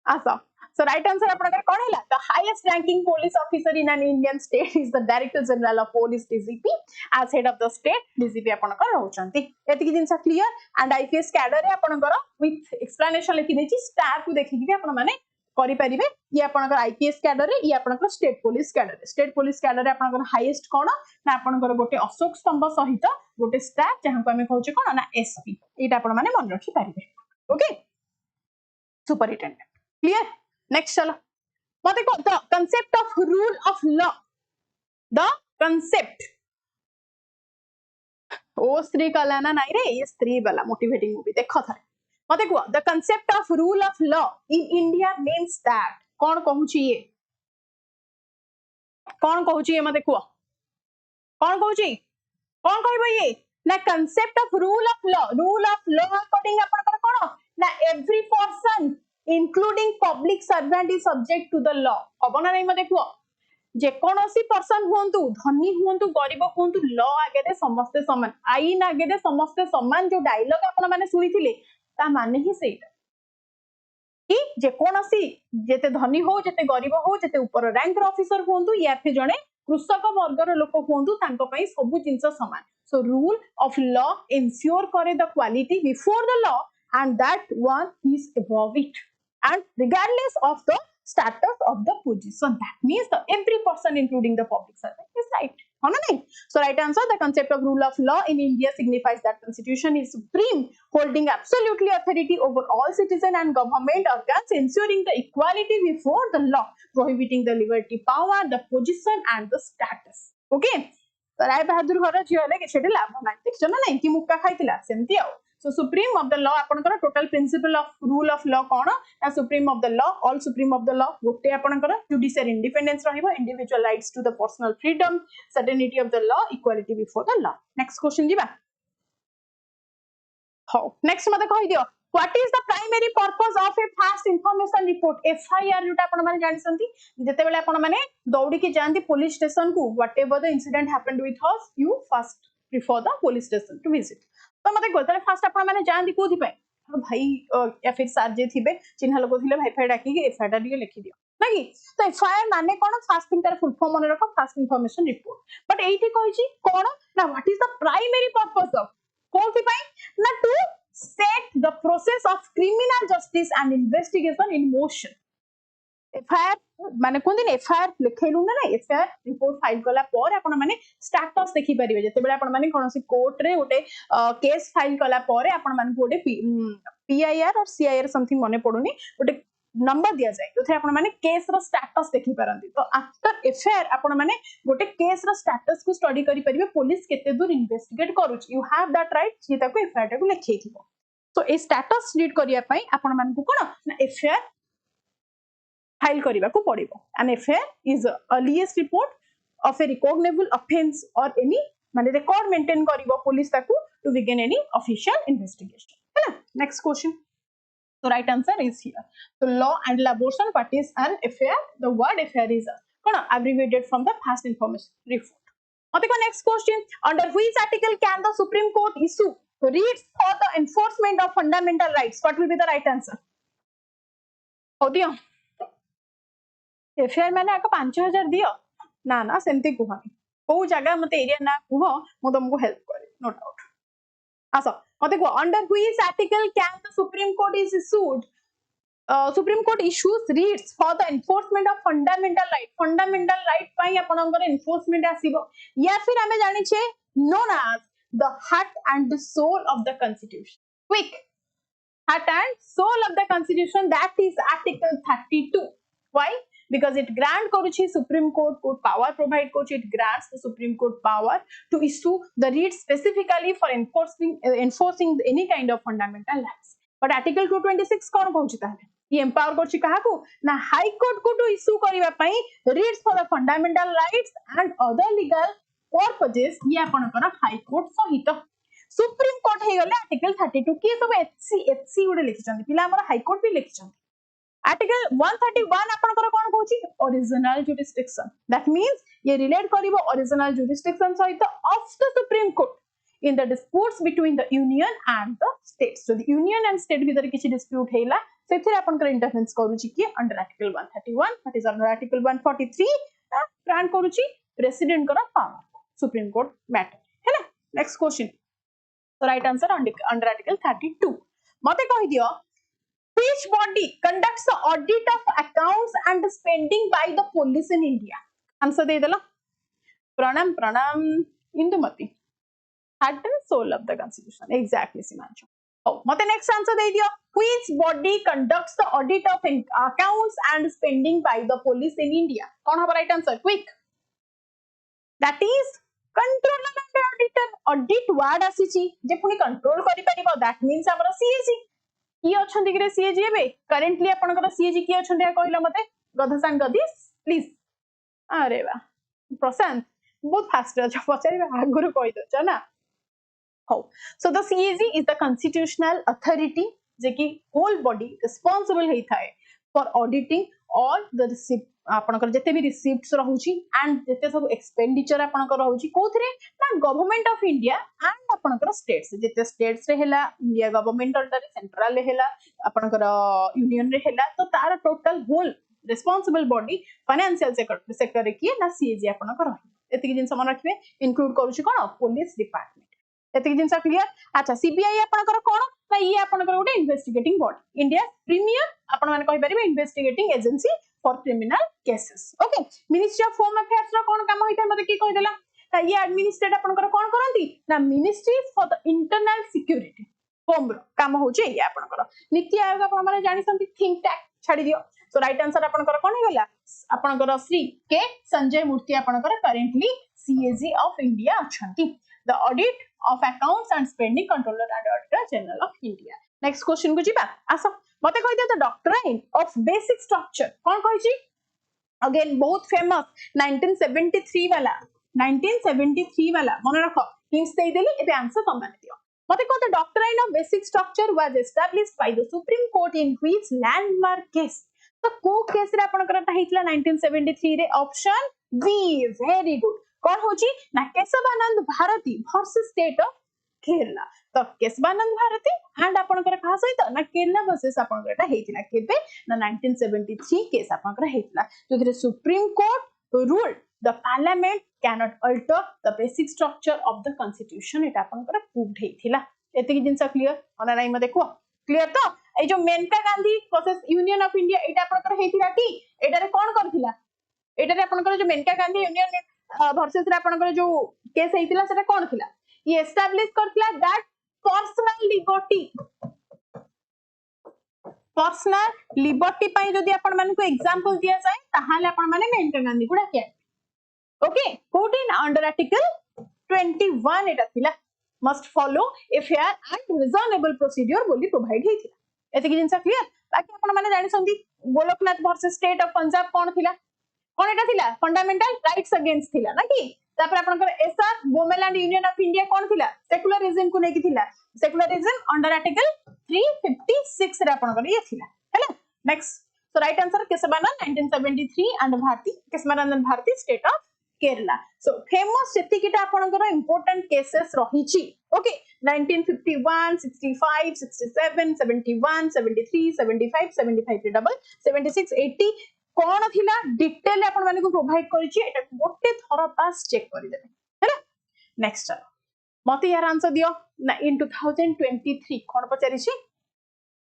आसा सो राइट आंसर आपनकर कोन हैला the highest ranking police officer in an Indian state is the director general of police DGP as head of the state DGP आपनकर रहउचंती एतिकी जिंस क्लियर एंड आईपीएस कैडर रे आपनकर विथ एक्सप्लेनेशन लिखि देछि स्टार को देखि कि आपन माने करि परिबे ये आपनकर आईपीएस कैडर रे ये आपनकर स्टेट पुलिस कैडर रे आपनकर हाईएस्ट कोन ना आपनकर गोटे अशोक स्तंभ सहित गोटे स्टार जहां को हमें कहउचे कोन ना एसपी एटा आपन माने मन रखि परिबे ओके सुपरिटेंडेंट क्लियर नेक्स्ट चलो मते को the concept of rule of law the concept ओ स्त्री कलाना नाही रे ये स्त्री वाला मोटिवेटिंग मूवी देखो थारे मते को the concept of rule of law in India means that कौन कहूची ये मते को कौन कहूची कौन कहबो ये ना concept of rule of law according अपन पर कोन ना every person including public servant is subject to the law हबना नहीं मते को जे कोनोसी पर्सन हुंतु धनी हुंतु गरीब हुंतु लॉ आगे दे समस्त समान आईन आगे दे समस्त समान जो डायलॉग अपन माने सुनिथिले ता माने ही सेटा कि जे कोनोसी जेते धनी हो जेते गरीब हो जेते ऊपर रैंक ऑफिसर हुंतु या फिर जणे कृषक वर्गर लोक हुंतु तांको पई सब जिंस समान so rule of law ensure करे the quality before the law and that one is above it and regardless of the status of the position that means the every person including the public servant is right so right answer the concept of rule of law in India signifies that constitution is supreme holding absolutely authority over all citizen and government organs ensuring the equality before the law prohibiting the liberty power the position and the status okay तो राय बहादुर घर झियो हेले कि सेठी लाभ नाही देखछ ना नहीं कि मुक्का खाइतिला सेमती आ so supreme of the law आपनकर total principle of rule of law कोन ना supreme of the law all supreme of the law गोटे आपनकर judicial independence रहिबो individual rights to the personal freedom certainty of the law equality before the law next question जीबा हो next मते कहि दियो what is the primary purpose of a fast information report FIR जोटा आपण माने जानि संती जते बेले आपण माने दौड़ी के जानती पुलिस स्टेशन को whatever the incident happened with us you first prefer the police station to visit तो मते गोतले फास्ट आपण माने जानती कोथि पय भाई या फिर सर जे थिबे चिन्ह लोक थिले भाई फाइ डाकी के एफआईआर दियो लिखि दियो नाकी तो एफआईआर माने कोन फास्ट थिंग तार फुल फॉर्म मन रखो फास्ट इन्फॉर्मेशन रिपोर्ट बट एठी कहिची कोन ना what is the primary purpose of कोथि पय ना to set the process of criminal justice and investigation in motion FIR माने कोन दिन एफआईआर लिखेलु ना एफआईआर रिपोर्ट फाइल कला पर आपण माने स्टेटस देखि परिबे जते बेले आपण माने कोनोसी कोर्ट रे गोटे केस फाइल कला पर आपण माने गोटे पीआईआर और सीआईआर समथिंग मने पडुनी गोटे नंबर दिया जाए जो आपण माने केस रो स्टेटस देखि परंती तो आफ्टर एफआईआर आपण माने गोटे केस रो स्टेटस को स्टडी करि परिबे पुलिस केते दूर इन्वेस्टिगेट करूची यू हैव दैट राइट जे ताको एफआईआर को लिखेथिबो तो ए स्टेटस रीड करिया पई आपण मानकु कोन ना एफआईआर फाइल करने को पड़ो an FIR is earliest report of a recognisable offence or any माने रिकॉर्ड मेंटेन करिवो पुलिस ताकू to begin any official investigation है ना next question so right answer is here so law and abortion what is an FIR the word FIR is abbreviated from the fast information report okay next question under which article can the Supreme Court issue writs for the enforcement of fundamental rights what will be the right answer हो दियो FIR माने आको 5000 दियो ना ना सेमती कुहानी को जगह मते एरिया ना कुहो मु तुमको हेल्प करे नो डाउट आसो मते को under which article can the supreme court is issued supreme court issues writs for the enforcement of fundamental right पई आपनकर एनफोर्समेंट आसीबो या फिर हमें जानि छे known as the heart and the soul of the constitution quick heart and soul of the constitution that is article 32 why because it grant koruchi Supreme Court power provide koruchi it grants the Supreme Court power to issue the writ specifically for enforcing any kind of fundamental rights but article 226 कोन कहउची ताले ये empower Kochi काहा को ना high court को to issue करिवा पई writs for the fundamental rights and other legal purposes ये आपनकर high court सहित सुप्रीम कोर्ट हे गले आर्टिकल 32 के सब एचसी उडे लिखिचंदी पिला हमर हाई कोर्ट भी लिखिचंदी Article 131 आपनकर कोन कहउची ओरिजिनल जुरिसडिक्शन दैट मींस ये रिलेट करिवो ओरिजिनल जुरिसडिक्शन सहित of the supreme court in the disputes between the union and the states so the union and state भीतर किछि डिस्प्यूट हेला सेथिर आपनकर इंटरफेरेंस करूची कि under article 131 what is under article 143 grant करूची president करा power supreme court matter हैला next question so right answer under article 32 मते कहि दियो which body conducts the audit of accounts and spending by the police in India answer de dela pranam indumati heart and soul of the constitution exactly simancho oh mate next answer de diyo which body conducts the audit of accounts and spending by the police in India kon hoba right answer quick that is controller and auditor audit word asichi je puni control kari paribo that means amara CAG की अछंती कि CAG एबे currently आपनकर CAG की अछंती कहलो मते गधसान गधीस please अरे बा प्रशांत बहुत फास्ट छ पचारि आगुरु कहि दछ ना हो so the CAG is the constitutional authority जे कि होल बॉडी रिस्पांसिबल हेई थाए for auditing all the receipt आपनकर जते भी रिसिप्ट्स रहउची एंड जते सब एक्सपेंडिचर आपनकर रहउची कोथरे ना गवर्नमेंट ऑफ इंडिया एंड आपनकर स्टेट्स जते स्टेट्स रे हेला इंडिया गवर्नमेंट अंडर सेंट्रल रे हेला आपनकर यूनियन रे हेला तो तार total whole responsible body financial sector रे की ना सीएजी आपनकर रही एतिक जिंस मन रखिबे इंक्लूड करूची कोन पुलिस डिपार्टमेंट एतिक जिंस क्लियर अच्छा सीबीआई आपनकर कोन ना ये आपनकर गोटे इन्वेस्टिगेटिंग बॉडी इंडिया प्रीमियर आपन मान कहि परिबे investigating agency for criminal cases okay ministry of home affairs रा कोन काम होइता मते की कहि देला ता ये एडमिनिस्ट्रेट आपनकर कोन करंती ना ministry for the internal security home रो काम होचे ये आपनकर नीति आयोग आपन माने जानि संती थिंक टैंक छाडी दियो सो राइट आंसर आपनकर कोन हेला आपनकर श्री के संजय मूर्ति आपनकर करेंटली सीएजी ऑफ इंडिया अछंती the audit of accounts and spending controller and auditor general of India next question को जिबा आसो मते कहि दे the doctrine of basic structure कोन कहि अगेन बहुत फेमस 1973 वाला मन रखो हिंट्स दे देली एबे आंसर तुम माने दियो मते को the doctrine of basic structure was established by the supreme court in which landmark case तो को केस रे आपन करता हितला 1973 रे ऑप्शन बी वेरी गुड कोन होची ना Kesavananda Bharati versus state of Kerala तो केशवानंद भारती एंड आपनकर कहा सहित ना केरला वर्सेस आपनकर एटा हेतिला केबे ना 1973 केस आपनकर हेतिला जोथिरे supreme court ruled the parliament cannot alter the basic structure of the constitution एटा आपनकर प्रूव्ड हेतिला एतिकी जिंस क्लियर ओना नाइ म देखो क्लियर तो ए जो Maneka Gandhi versus union of India एटा आपनकर हेतिला की आपनकर जो मेनका गांधी यूनियन वर्सेस रे आपनकर जो केस हेतिला सेटा कोन थिला ये एस्टैब्लिश करथिला दैट पर्सनल लिबर्टी पई जदी आपन माने को एग्जांपल दिया जाय ताहाले आपन माने मेनका गांधी गुडा के ओके 14 अंडर आर्टिकल 21 एटा थिला must follow a fair and reasonable procedure बोली प्रोवाइड हेतिला एते कि जिंसा क्लियर बाकी आपन माने जानि संदी Golaknath versus state of Punjab कोन थिला कोन एटा थिला फंडामेंटल राइट्स अगेंस्ट थिला ना कि तापर आपनकर एसआर वुमेनलैंड यूनियन ऑफ इंडिया कोन थिला सेक्युलरिज्म को नेकी थिला सेक्युलरिज्म अंडर आर्टिकल 356 रे आपनकर ये थिला हैला next so right answer Kesavananda 1973 and Bharati Kesavananda Bharati state of Kerala so famous सेतिकिटा आपनकर इंपोर्टेंट केसेस रहिची ओके 1951 65 67 71 73 75 75 रे डबल 76 80 कोन थिला डिटेल आपन माने को प्रोवाइड करिछि एटा गोटे थरा पास चेक करि देबे हैला नेक्स्ट मते यार आंसर दियो इन 2023 कोन पचारिछि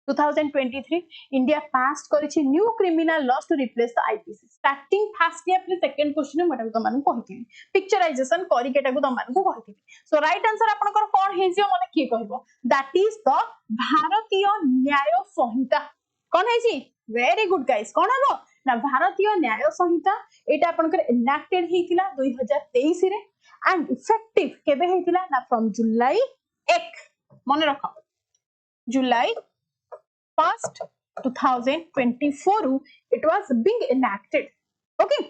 2023 India passed करिछि new criminal laws to replace the IPC starting first year पे सेकंड क्वेश्चन मटा तो मानन कहिथिनि पिक्चराइजेशन करि केटा को तो मानन को कहिथिनि सो राइट आंसर आपनकर कोन हेजियो मने की कहबो दैट इज द भारतीय न्याय संहिता कोन हेछि वेरी गुड गाइस कोन हबो ना भारतीय न्याय संहिता एटा आपनकर इनैक्टेड हेतिला 2023 रे एंड इफेक्टिव केबे हेतिला ना फ्रॉम जुलाई 1 मने रखो जुलाई 1st 2024 it was being enacted okay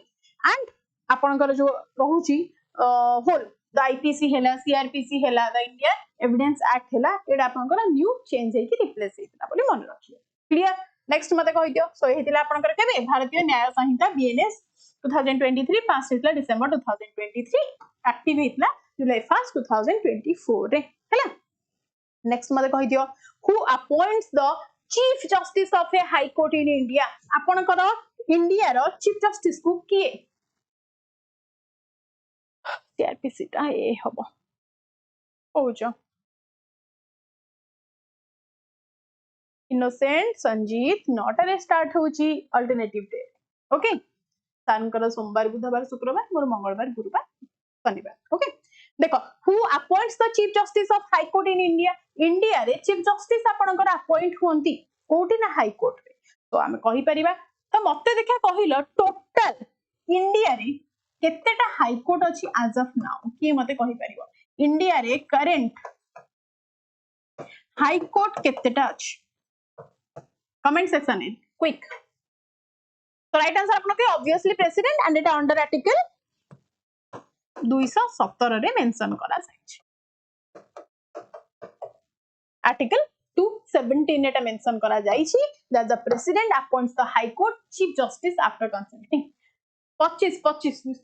and आपनकर जो रहूची होल द IPC हेला CRPC हेला द इंडिया एविडेंस एक्ट हेला एडा आपनकर न्यू चेंज हे कि रिप्लेस हेतिला बोली मन रखिए क्लियर नेक्स्ट मते कहि दियो सो हेतिला आपनकर केबे भारतीय न्याय संहिता BNS 2023 पास हेतिला डिसेंबर 2023 एक्टिव हेतिला जुलाई 1st 2024 रे हेला नेक्स्ट मते कहि दियो who appoints the chief justice of A high court in India आपनकर इंडिया रो चीफ जस्टिस को किए सीआरपीसी ता ए हबो ओजो इनोसेंट संजीत नॉट अरे स्टार्ट होची अल्टरनेटिव डे ओके तानकर सोमवार बुधवार शुक्रवार मोर मंगलवार गुरुवार शनिवार ओके देखो who appoints the chief justice of high court in India India रे चीफ जस्टिस आपनकर अपॉइंट होंती कोठी ना हाई कोर्ट रे तो हम कहि परिबा तो मते देखा कहिलो टोटल इंडिया रे केतेटा हाई कोर्ट अछि एज ऑफ नाउ की मते कहि परिबो इंडिया रे करंट हाई कोर्ट केतेटा अछि कमेंट सेक्शन में क्विक तो राइट आंसर आपन के obviously president and Etah under article 217 रे मेंशन करा जायछि आर्टिकल 217 एटा मेंशन करा जायछि that the president appoints the high court chief justice after consulting 25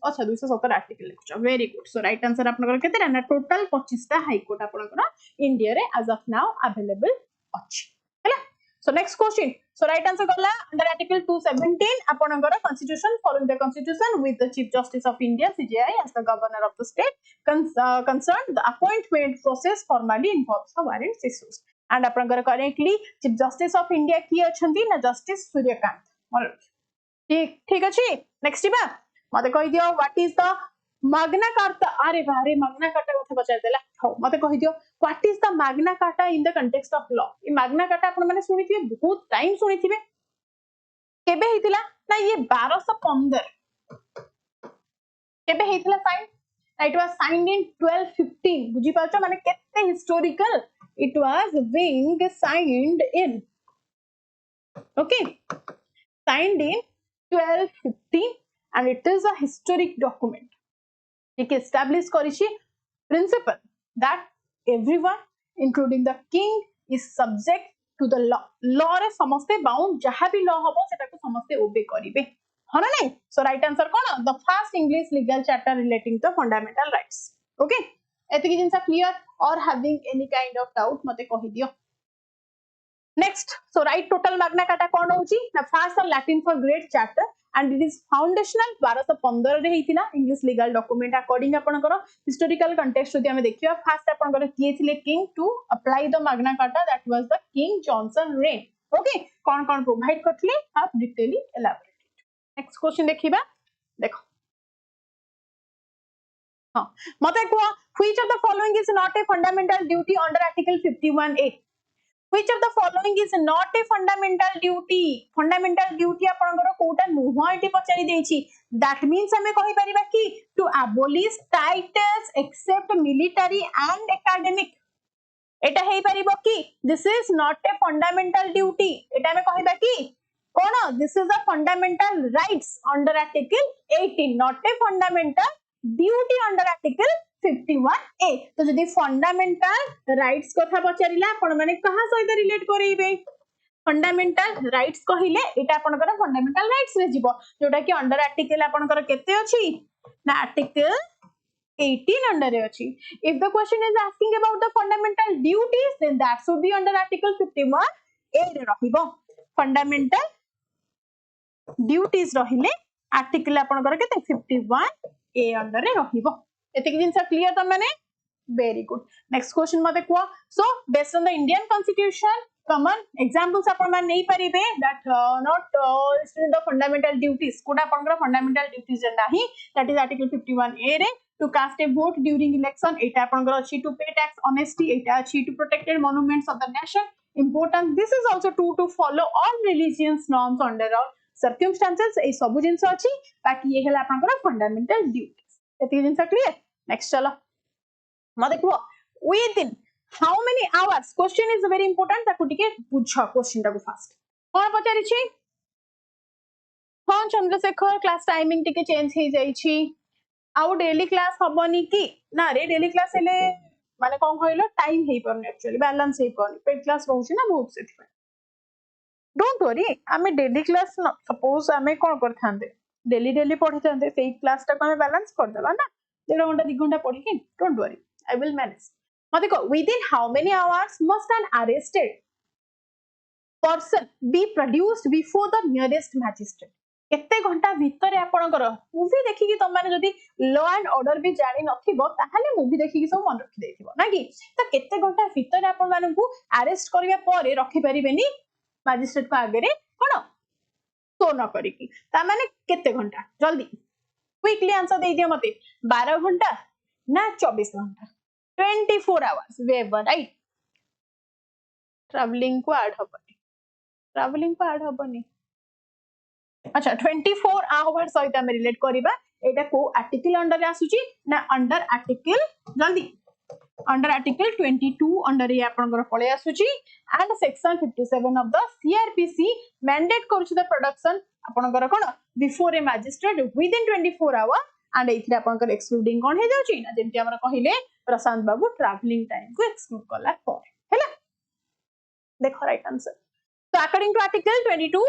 अच्छा 217 आर्टिकल लिखछ very good so right answer आपन केते ना टोटल 25 टा हाई कोर्ट आपन इंडिया रे एज ऑफ नाउ अवेलेबल अछि हैला so next question so right answer गला अंडर आर्टिकल 217 आपनकर constitution following the constitution with the chief justice of India CJI as the governor of the state concerned the appointment process formally involves the warrants issues and आपनकर correctly chief justice of India की अछंती ना justice Suryakant ठीक ठीक अछि next बा मते कहि दियो what is the Magna Carta अरे बारे Magna Carta कथा बचाय देला हो मते कहि दियो what is the Magna Carta in the context of law E Magna Carta आपण माने सुनिथिबे बहुत टाइम सुनिथिबे केबे हेतिला ना ये 1215 केबे हेतिला sign it was signed in 1215 बुझी पाछो माने केते historical it was being signed in okay signed in 1215 and it is a historic document it established karichi principle that everyone including the king is subject to the law रे समस्ते bound जहां भी law हबो सेटा को समस्ते ओबे करिवे हना नै सो राइट आंसर कोन the first English legal charter relating to fundamental rights okay एतकी जिंसा क्लियर और having any kind of doubt मते कहि दियो next so right total Magna Carta कोन होची ना first of Latin for great charter and it is foundational 1215 रे हेतिना इंग्लिश लीगल डॉक्यूमेंट अकॉर्डिंग आपनकर हिस्टोरिकल कंटेक्स्ट जदि हमें देखियो फर्स्ट आपनकर किए थिले king to apply the Magna carta that was the king Johnson rain okay cone cone provide करथिले आप डिटेली एलाबोरेट नेक्स्ट क्वेश्चन देखिबा देखो हां मते को which of the following is not a fundamental duty under article 51A which of the following is not a fundamental duty fundamental duty आपनकर कोटा नुह eighty पचारि देछि that means हमें कहि परिबा कि to abolish titles except military and academic एटा हेई परिबो कि this is not a fundamental duty एटा हमें कहिबा कि कोन this is a fundamental rights under article 18 not a fundamental duty under article 51A तो जदि फंडामेंटल राइट्स कथा पचारिला आपण माने कहा सहित रिलेट करेइबे फंडामेंटल राइट्स कहिले एटा आपनकर फंडामेंटल राइट्स रे जीवो जोटा कि अंडर आर्टिकल आपनकर केते अछि ना आर्टिकल 18 अंडर रे अछि if the question is asking about the fundamental duties then that should be under article 51A रे रहिबो फंडामेंटल ड्यूटीज रहिले आर्टिकल आपनकर केते 51A अंडर रे रहिबो एतिक जिंस क्लियर त माने very good next question मते को so based on the Indian constitution common examples आपण मान नै परिबे that not listed in the fundamental duties कोडा आपनकर fundamental duties नाही that is article 51A रे to cast a vote during election eta आपनकर अछि to pay tax honesty eta अछि to protected monuments of the nation important this is also to follow all religious norms under all circumstances ए सब जिंस अछि बाकी ये हला आपनकर fundamental duties एतिक जिंस clear next चलो मते को within how many hours question is very important ताकू टिके बुझ क्वेश्चन टाको फास्ट कोन पचारि छी हां चंद्रशेखर क्लास टाइमिंग टिके चेंज हे जाई छी आउ डेली क्लास हबनी की ना रे डेली क्लास हेले माने कोन कहलो टाइम हे परन एक्चुअली बैलेंस हे परन पेड क्लास रहउची ना बहुत सेति डोंट वरी आमे डेली क्लास सपोज आमे कोन करथांदे डेली पढि थांदे सेई क्लास टा को आमे बैलेंस कर देबा ना 1.5 घंटा 2 घंटा पढि के don't worry I will manage. मते को within how many hours must an arrested person be produced before the nearest magistrate? केते घंटा भीतर आपनकर मूवी देखि कि तम माने जदी लॉ एंड ऑर्डर भी जानि नथिबो ताहाले मूवी देखि कि सब मन रखि देथिबो ना कि त केते घंटा भीतर आपन मानकू अरेस्ट करिया परे रखि परिबेनी मैजिस्ट्रेट को आगे रे कोन तो न करी कि ता माने केते घंटा जल्दी क्विकली आंसर दे दियो मते 12 घंटा ना 24 घंटा 24 hours वेवर राइट ट्रैवलिंग को ऐड हबनी अच्छा 24 hours सहित हम रिलेट करिबा एटा को आर्टिकल अंडर आसुची ना अंडर आर्टिकल जल्दी अंडर आर्टिकल 22 अंडर ये आपनकर पळे आसुची and section 57 of the CrPC mandate करूची द प्रोडक्शन आपनकर कोन before a magistrate within 24 hours and एथिरा आपनकर एक्सक्लूडिंग कोन हे जाउची ना जेमति हमरा कहिले प्रशांत बाबू ट्रैवलिंग टाइम को एक्सक्लूड करला पर हैला देखो right answer so according to article 22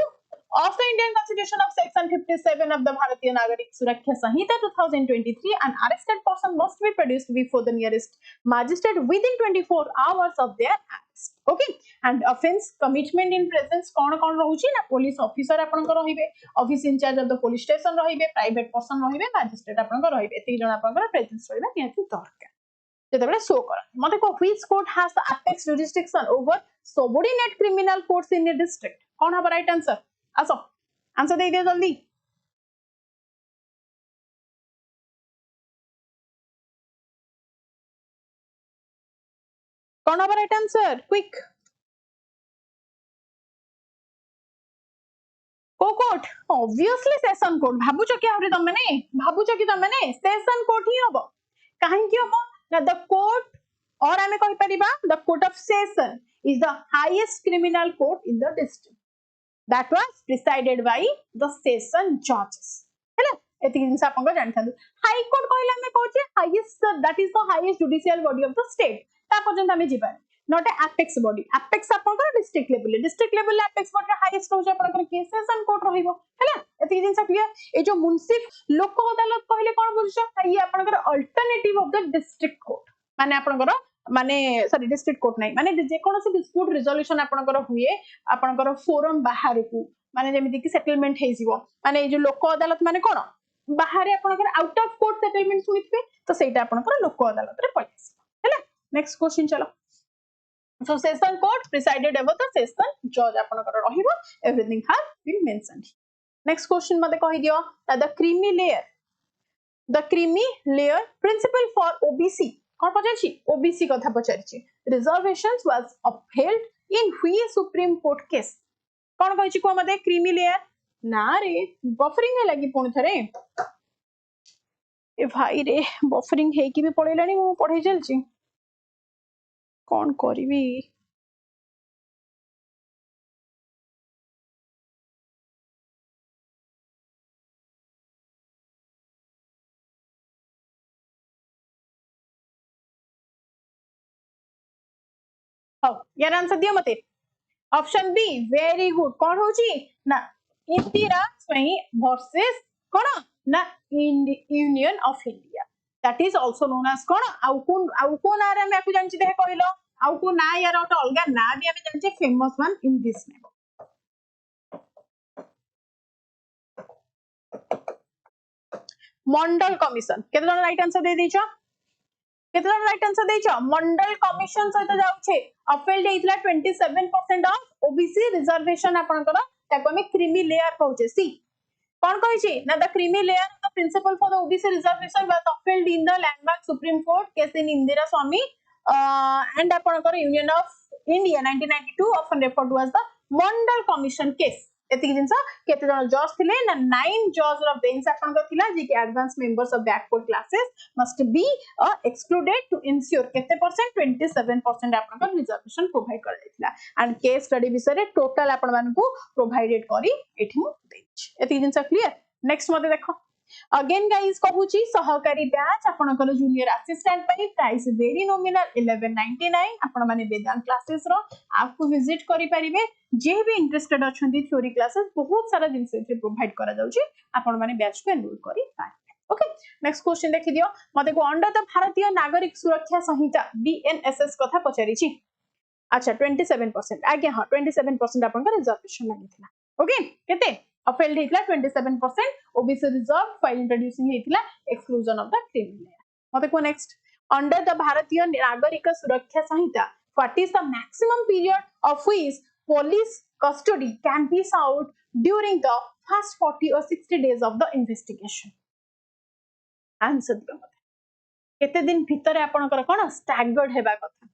of the Indian Constitution of section 57 of the Bharatiya Nagarik Suraksha Sanhita 2023 an arrested person must be produced before the nearest magistrate within 24 hours of their arrest okay and offense commitment in presence कोन रहउची ना police officer आपनकर रहिबे office in charge of the police station रहिबे private person रहिबे magistrate आपनकर रहिबे एति जण आपनकर प्रेजेंस रहिबे नियति दरकार जेतबेले शो कर मते को which court has the apex jurisdiction over subordinate criminal courts in the district कोन हबा राइट आंसर आसो आंसर दे दियो जल्दी कोन हबा राइट आंसर क्विक को कोर्ट ऑब्वियसली सेशन कोर्ट भाबुचो कि आउरी तमने भाबुचो कि तमने सेशन कोर्ट ही हबो काहे कि हबो ना द कोर्ट और हमें कहि परिबा the court of session is the highest criminal court in the district that was presided by the session judges हैला एति जिंस आपन को जानि थांदु हाई कोर्ट कहले हमें कहचे highest that is the highest judicial body of the state ता पर्यंत हमें जिबा not a apex body apex आपन को district level apex body highest हो जे आपन को के session court रहिबो हैला एति जिंस क्लियर ए जो मुंसिफ लोक अदालत कहले कोन बुझछ ये आपन को alternative of the district court माने आपन को माने सॉरी डिस्ट्रिक्ट कोर्ट नाही माने जे कोनोसी डिस्प्यूट रिजोल्यूशन आपनकर हुए आपनकर फोरम बाहर को माने जेमिति कि सेटलमेंट हे जीवो माने जो लोक अदालत माने कोन बाहर आपनकर आउट ऑफ कोर्ट सेटलमेंट सुनिथबे तो सेटा आपनकर लोक अदालत रे पळिस हैला नेक्स्ट क्वेश्चन चलो so session court presided over the session जज आपनकर रहिबो everything has been mentioned next question मते कहि दियो the creamy layer the creamy layer principle for OBC कौन पचारछि OBC कथा पचारछि reservations was upheld in which Supreme Court case कौन कहिछि को मते creamy layer ना रे बफरिंग है लगी पुणी थरे ए भाई रे बफरिंग है कि भी पळेलानी मु पढै चलछि कौन करबी हां यार आंसर दियो मते ऑप्शन बी वेरी गुड कौन होची ना इंदिरा स्वयं वर्सेस कौन ना union of India that is also known as कौन आउ कोन आरे हम याकू जानछि देख कहलो आउ को ना यार ओटा अलगा ना भी हम जानछि famous one in this name Mandal commission केते जन राइट आंसर दे दिछो केते जन राइट आंसर देइछो मंडल कमिशन सहित जाउछे अपील देइतला 27% ऑफ ओबीसी रिजर्वेशन आपनकर ताको हम क्रीमी लेयर कहउछे सी कौन कहिछि ना the creamy layer the principle for the OBC reservation was appealed in the landmark supreme court case in Indira Swami and आपनकर union of India 1992 often referred to as the Mandal commission case एतिक जिंस केते जन जज थिले ना 9 जज रो बेंच आपनकर थिला जे कि advance members of backward classes must be excluded to ensure केते परसेंट 27% आपनकर रिजर्वेशन प्रोवाइड कर देथिला एंड केस स्टडी विषय रे टोटल आपन मानकू प्रोवाइडेड करी एठी मु देछि एतिक जिंस क्लियर नेक्स्ट मते देखो अगेन गाइस कहूची सहकारी बैच आपनकर जूनियर असिस्टेंट पई प्राइस वेरी नॉमिनल 1199 आपन माने वेदांग क्लासेस रो आपको विजिट करि परिबे जे भी इंटरेस्टेड अछंती थ्योरी क्लासेस बहुत सारा जिंस से प्रोवाइड करा जाउची आपन माने बैच को एनरोल करि पाइबे ओके नेक्स्ट क्वेश्चन देखि दियो मते को under the Bharatiya Nagarik Suraksha Samhita BNSS कथा पचारिछि अच्छा 27% आगे हां 27% आपन का रिजर्वेशन लागिथिला ओके केते अपील हेतला 27% ओबीसी रिजर्व फाइल इंट्रोड्यूसिंग हेतला exclusion of the criminal layer मते को next under the Bharatiya Nagarik Suraksha Sanhita what is the maximum period of which police custody can be sought during the first 40 or 60 days of the investigation answer दियो मते केते दिन भीतर आपनकर कोन staggered हेबा कथा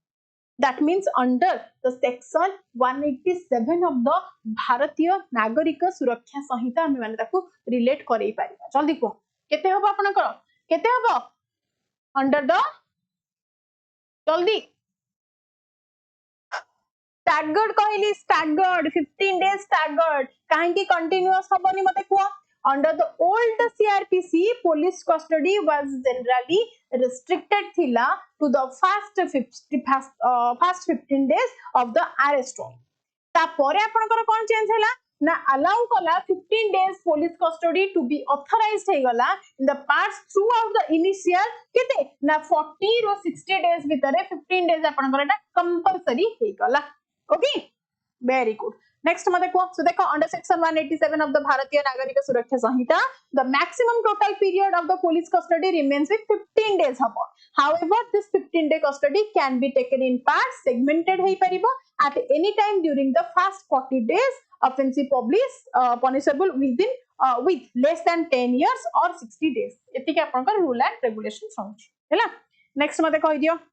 that means under the section 187 of the भारतीय नागरिक सुरक्षा संहिता हम माने ताको रिलेट करै पारिबा जल्दी को केते होबा आपनकर केते होबा अंडर द जल्दी staggered कहली staggered 15 days staggered काहे की कंटीन्यूअस हबनी मते को under the old CRPC police custody was generally restricted thila to the first 15 days of the arrest ता परे आपनकर कोन चेंज हैला ना अलाउ कला 15 days police custody to be authorized हे गला in the parts throughout the initial केते ना 40 रो 60 days भितरे 15 days आपनकर एटा कंपल्सरी हे गला ओके वेरी गुड नेक्स्ट मते को सो देखो under section 187 of the Bharatiya Nagarik Suraksha Sanhita the maximum total period of the police custody remains with 15 days हबो however this 15 day custody can be taken in parts segmented हे परिबो at any time during the first 40 days offensive publish punishable within with less than 10 years or 60 days एतिके आपन का rule and regulation समझ हैला next मते कहि दियो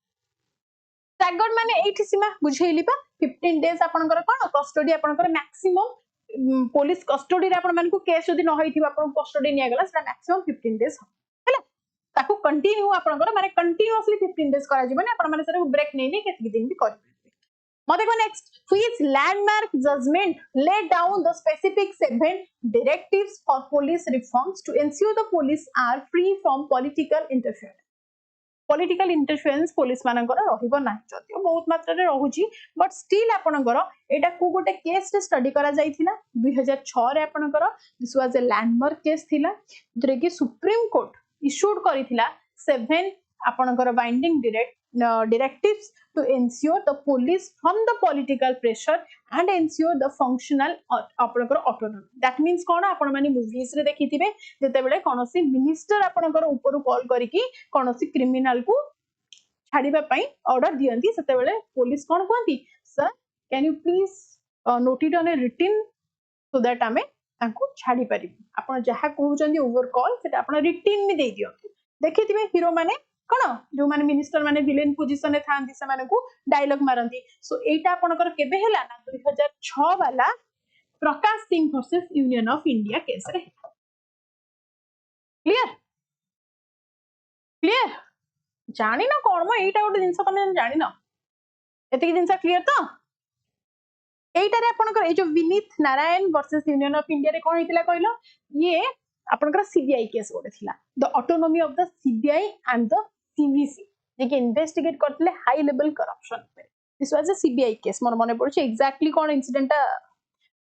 staggered माने एठी सीमा बुझेइली बा 15 days आपनकर कोन कस्टडी आपनकर मैक्सिमम पुलिस कस्टडी रे आपन मानकू केस जदी न होइथिबा आपन कस्टडी निया गेला सेटा मैक्सिमम 15 days हैला ताकू कंटिन्यू आपनकर माने कंटीन्यूअसली 15 days करा जिबो ने आपन माने सेटा ब्रेक नै नै केतकी दिन भी करि मते को next which landmark judgment laid down the specific 7 directives for police reforms to ensure the police are free from political interference political interference police मानकर रहिबो नाही जदियो बहुत मात्रा रे रहुची बट स्टिल आपनकर एटा को गोटे केस रे स्टडी करा जाइथिला 2006 रे आपनकर this was a landmark case थिला जरे कि सुप्रीम कोर्ट इशूड करिथिला 7 आपनकर binding directives to ensure the police from the political pressure and ensure the functional आपनकर autonomy that means कोन आपन माने मूवीज रे देखिथिबे जते बेले कोनोसी मिनिस्टर आपनकर ऊपर कॉल करिकि कोनोसी क्रिमिनल को छाड़ीबा पई ऑर्डर दियंती सते बेले पुलिस कोन कहंती sir can you please note it on a written so that आमे तांको छाड़ी परिबे आपण जहा कहउचंदी ओवरऑल सेटा आपण रिटन में दे दियो देखिथिबे हीरो माने कोन जो माने मिनिस्टर माने विलेन पोजीशन में थांदी से माने को डायलॉग मारंती सो एटा आपनकर केबे हैला ना 2006 वाला Prakash Singh versus union of India case रे क्लियर क्लियर जानी ना कोन म एटा गोटे जिंस तमे जानी ना एते जिंस क्लियर तो एटारे आपनकर ए जो Vineet Narayan versus union of India रे कोन हितला कहलो ये आपनकर सीबीआई केस गोटे थिला the autonomy of the CBI and the CVC जे के इन्वेस्टिगेट करतले हाई लेवल करप्शन पे this was a CBI case मोर मने पड़छ एग्जैक्टली कोन इंसिडेंट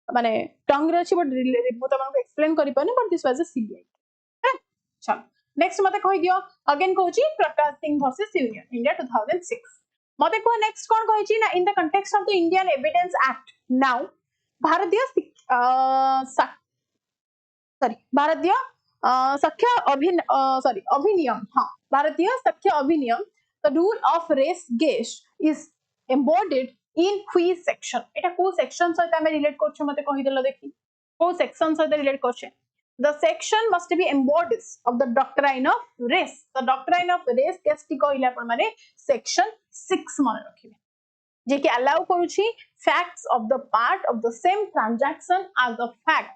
माने टंग रे अछि बट मु तमनको एक्सप्लेन करि पानी but this was a CBI चल नेक्स्ट मते कहि दियो अगेन कहूची Prakash Singh versus union India 2006 मते को नेक्स्ट कोन कहिची ना in the context of the Indian evidence act now Bharatiya Bharatiya Sakshya Adhiniyam हाँ Bharatiya Sakshya Adhiniyam the rule of res gestae is embodied in which section एटा को सेक्शन सहित हमें रिलेट करछ मते कहि देलो देखि को सेक्शन सहित रिलेट करछ the section must be embodies of the doctrine of race the doctrine of race केसटी कहले आपण माने section 6 मन रखिबे जे कि allow करूची facts of the part of the same transaction as the fact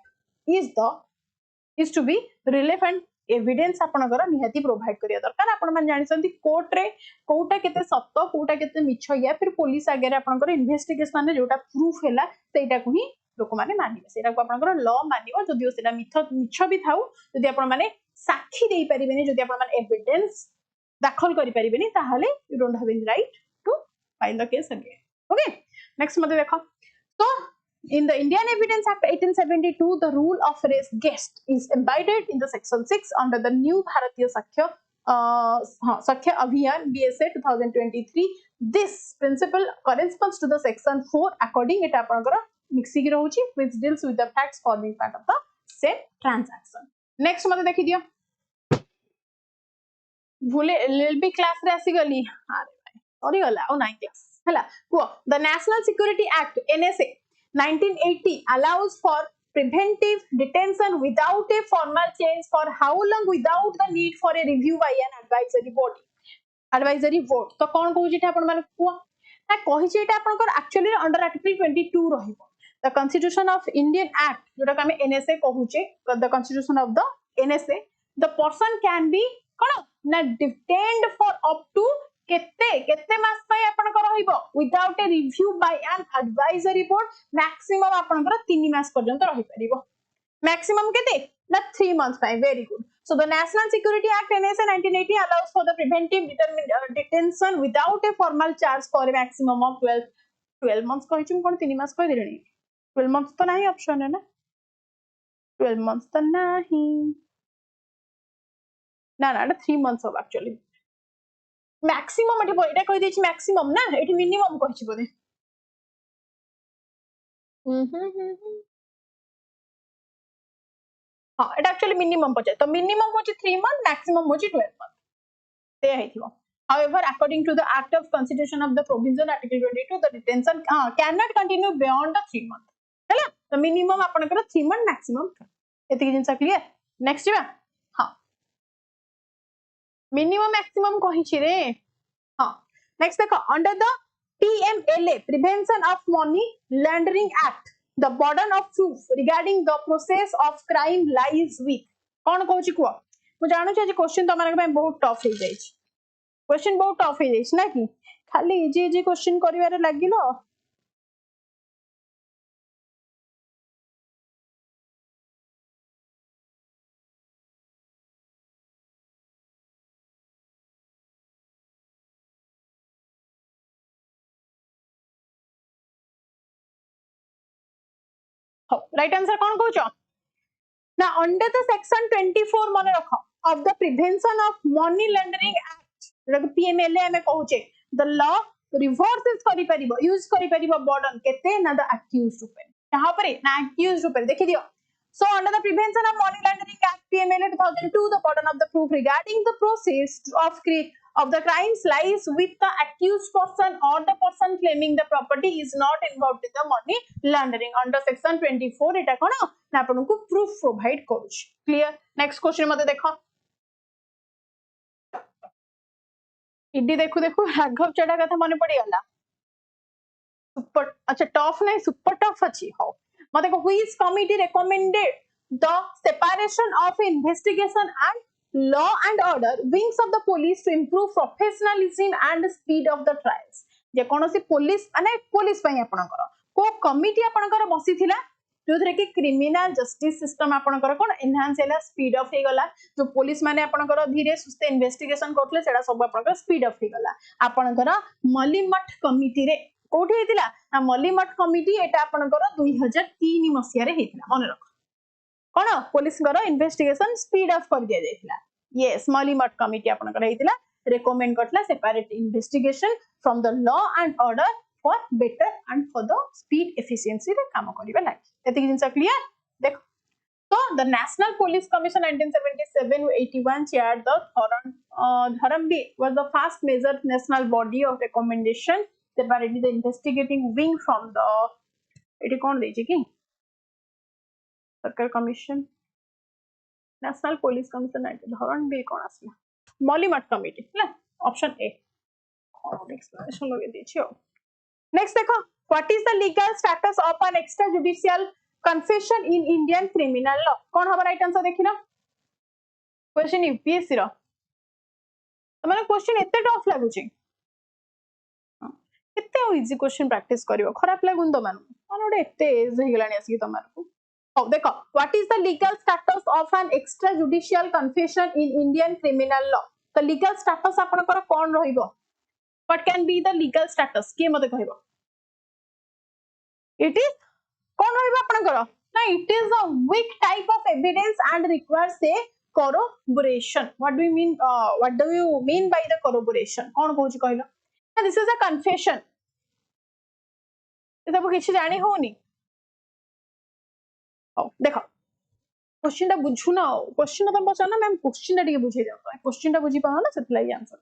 is to be relevant evidence आपनकर निहाती provide करिया दरकार आपण मान जानि संती कोर्ट रे कोटा केते सत्य कोटा केते मिछ या फिर पुलिस आगे रे आपनकर इन्वेस्टिगेशन रे जोटा प्रूफ हैला सेटा को ही लोक माने मानिबे सेटा को आपनकर लॉ मानिबो जदियो सेटा मिछ भी थाउ जदि आपण माने साक्षी देई परिबेनी जदि आपण माने एविडेंस दाखल करि परिबेनी ताहाले you don't have any right to file the case again okay next मते देखो तो in the Indian Evidence Act 1872 the rule of res gest is embodied in the section 6 under the new Bharatiya Sakhya Abhiyan BSA 2023 this principle corresponds to the section 4 according it apanakara mixing rahuchi which deals with the facts forming part of the said transaction next mate dekhi diyo भूले LLB class रे आसी गली अरे भाई sorry गला ओ 9 class हला को the National Security Act NSA 1980 allows for preventive detention without a formal change for how long without the need for a review by an advisory vote तो कौन कहू जेटा आपण माने को ना कहि जेटा आपनकर एक्चुअली अंडर आर्टिकल 22 रहिबो the constitution of Indian act जोटा हम एनएसए कहूचे the constitution of the NSA the person can be कोन ना डिटेन्ड फॉर अप टू केते मास पय आपनकर रहिबो without a review by an advisory board maximum आपनकर 3 मास पर्यंत रहि परिबो मैक्सिमम केते ना 3 मंथ्स पय very good so the National Security Act NSA 1980 allows for the preventive detention without a formal charge for a maximum of 12 months कहि छु कोन 3 मास कहि देलनी 12 months तो नाही ऑप्शन है ना 12 months तो नाही ना 3 months of actually मैक्सिमम एटा कहि दैछि मैक्सिमम ना एटी मिनिमम कहि बोले हां एटा एक्चुअली मिनिमम पचे तो मिनिमम होछि 3 मंथ मैक्सिमम होछि 12 मंथ ते हेथिबो however according to the act of constitution of the provision article 22 the detention cannot continue beyond the 3 month हैला तो मिनिमम आपनकर 3 मंथ मैक्सिमम एति जिंसा क्लियर नेक्स्ट बा हां मिनिमम मैक्सिमम कहि छि रे हां नेक्स्ट देखो under the PMLA Prevention of Money Laundering Act the burden of proof regarding the process of crime lies with कोन कहूची को मु जानु छ जे क्वेश्चन त माने बहुत टफ हो जाई छी क्वेश्चन बहुत टफ हो जाई छी ना कि खाली इजी इजी क्वेश्चन करिवारे लागिलो right answer कौन कहूचो ना under the section 24 मन रखो of the prevention of money laundering act जक PMLA हमें कहूचे the law reverses करि परिबो यूज करि परिबो burden केते ना the accused ऊपर यहां पर ना accused ऊपर देखि दियो so under the prevention of money laundering act PMLA 2002 the burden of the proof regarding the process of of the crimes lies with the accused person or the person claiming the property is not involved in the money laundering under section 24 eta kono na apanku proof provide करूछ clear next question मते देखो ED देखु देखु राघव चढ़ा कथा मन पड़ी गला super अच्छा टफ नहीं सुपर टफ अच्छी हो मते को which committee recommended the separation of investigation and law and order wings of the police to improve professionalism and speed of the trials जे कोनोसी पुलिस माने पुलिस पई आपनकर को कमिटी आपनकर बसी थिला जोथरे कि क्रिमिनल जस्टिस सिस्टम आपनकर कोन एनहांस हैला स्पीड अप हे गला जो पुलिस माने आपनकर धीरे सुस्ते इन्वेस्टिगेशन करथले सेडा सब आपनकर स्पीड अप हे गला आपनकर मलिमठ कमिटी रे कोठी हेतिला ना मलिमठ कमिटी एटा आपनकर 2003 मसिया रे हेतिला मन रख कोन पुलिस गरो इन्वेस्टिगेशन स्पीड अप कर दिया जायतिला यस मलिमठ कमिटी आपनकर हेतिला रेकमेंड करथला separate investigation from the law and order for better and for the speed efficiency रे काम करिबा लागि एति जिंस क्लियर देखो तो the national police commission 1977-81 chaired the Dharambi was the first major national body of recommendation separating the investigating wing from the एटी कोन देछि कि सरकार commission national police commission Dharamvira कोन आसला मलिमठ कमिटी हला ऑप्शन ए और एक्सप्लेनेशन लगे देछि नेक्स्ट देखो what is the legal status of an extra judicial confession in Indian criminal law कोन हबा राइट आंसर देखिना क्वेश्चन यूपीएससी रो तमने क्वेश्चन एते टफ लागु छी केते इजी क्वेश्चन प्रैक्टिस करिवो खराब लागुन तो मान ओडे एते एज हे गलानी आसी तमारको देखो what is the legal status of an extrajudicial confession in Indian criminal law the legal status आपनकर कोन रहिबो what can be the legal status के मते कहइबो it is कोन रहिबो आपनकर ना it is a weak type of evidence and requires a corroboration what do you mean by the corroboration कोन कहउची कहलो this is a confession ए सब किछि जानि होनी देखो क्वेश्चन टा बुझु ना क्वेश्चन तुम पचार ना मैम क्वेश्चन टा टिके बुझे जाओ क्वेश्चन टा बुझी पाओ ना सेतलाई आंसर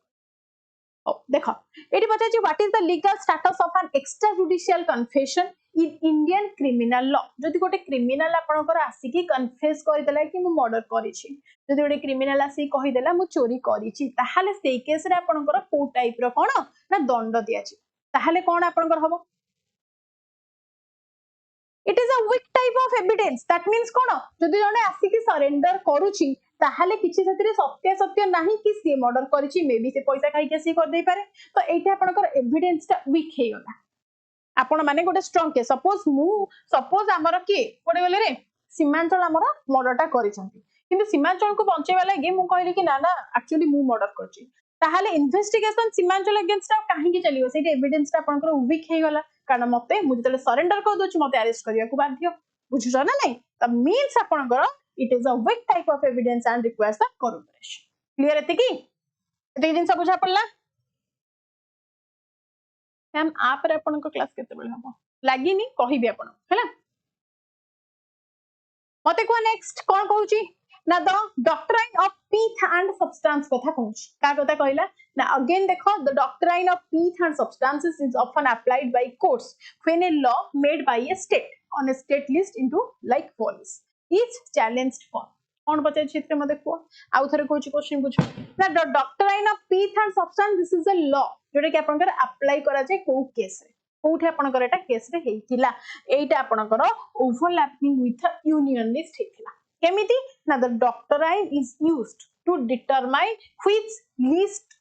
देखो एटी पचार छी what is the legal status of an extra judicial confession in Indian criminal law जदि गोटे क्रिमिनल आपनकर आसी कि कन्फेस करि देला कि मु मर्डर करि छी जदि गोटे क्रिमिनल आसी कहि देला मु चोरी करि छी ताहाले सेई केस रे आपनकर को टाइप रो कोन ना दंड दिया छी ताहाले कोन आपनकर हबो it is a weak type of evidence that means कोन जदि जने आसी कि सरेंडर करूची ताहाले किछि सतिरे सत्य नाही कि सी मर्डर करिछि मे बी से पैसा खाइ के सी कर दे पारे तो एटा आपनकर एविडेंस ता वीक हे गला आपण माने गोटे स्ट्रांग के सपोज हमर के कोडे गले रे सीमांचल हमर मर्डरटा करिसंती किंतु सीमांचल को बंचेवा लागि मु कहली कि ना एक्चुअली मु मर्डर करछि ताहाले इन्वेस्टिगेशन सीमांचल अगेंस्ट काहे कि चलियो सेटे एविडेंस ता आपनकर वीक हे गला कारण मते मु जतले सरेंडर कर दोछि मते अरेस्ट करिया को बाध्य बुझुछ ना नै त मीन्स आपनकर it is a weak type of evidence and requires the corroboration clear एते दिन सब बुझा पड़ला मैम आप रे आपनको क्लास केते बेल हबो लागिनी कहिबे आपन हैला मते को नेक्स्ट कोन कहूची ना the doctrine of pith and substance कथा कहूची का कथा कहला ना अगेन देखो the doctrine of pith and substances is often applied by courts when a law made by a state on a state list into like follows is challenged for कोन पचे क्षेत्र में देखो आउ थरे कहूची क्वेश्चन पूछ ना the doctrine of pith and substance this is a law जोटा कि आपनकर अप्लाई करा जाय को केस रे कोठे आपनकर एटा केस रे हेतिला एटा आपनकर ओवरलैपिंग विथ यूनियन लिस्ट हेतिला केमिति ना the doctrine is used to determine which list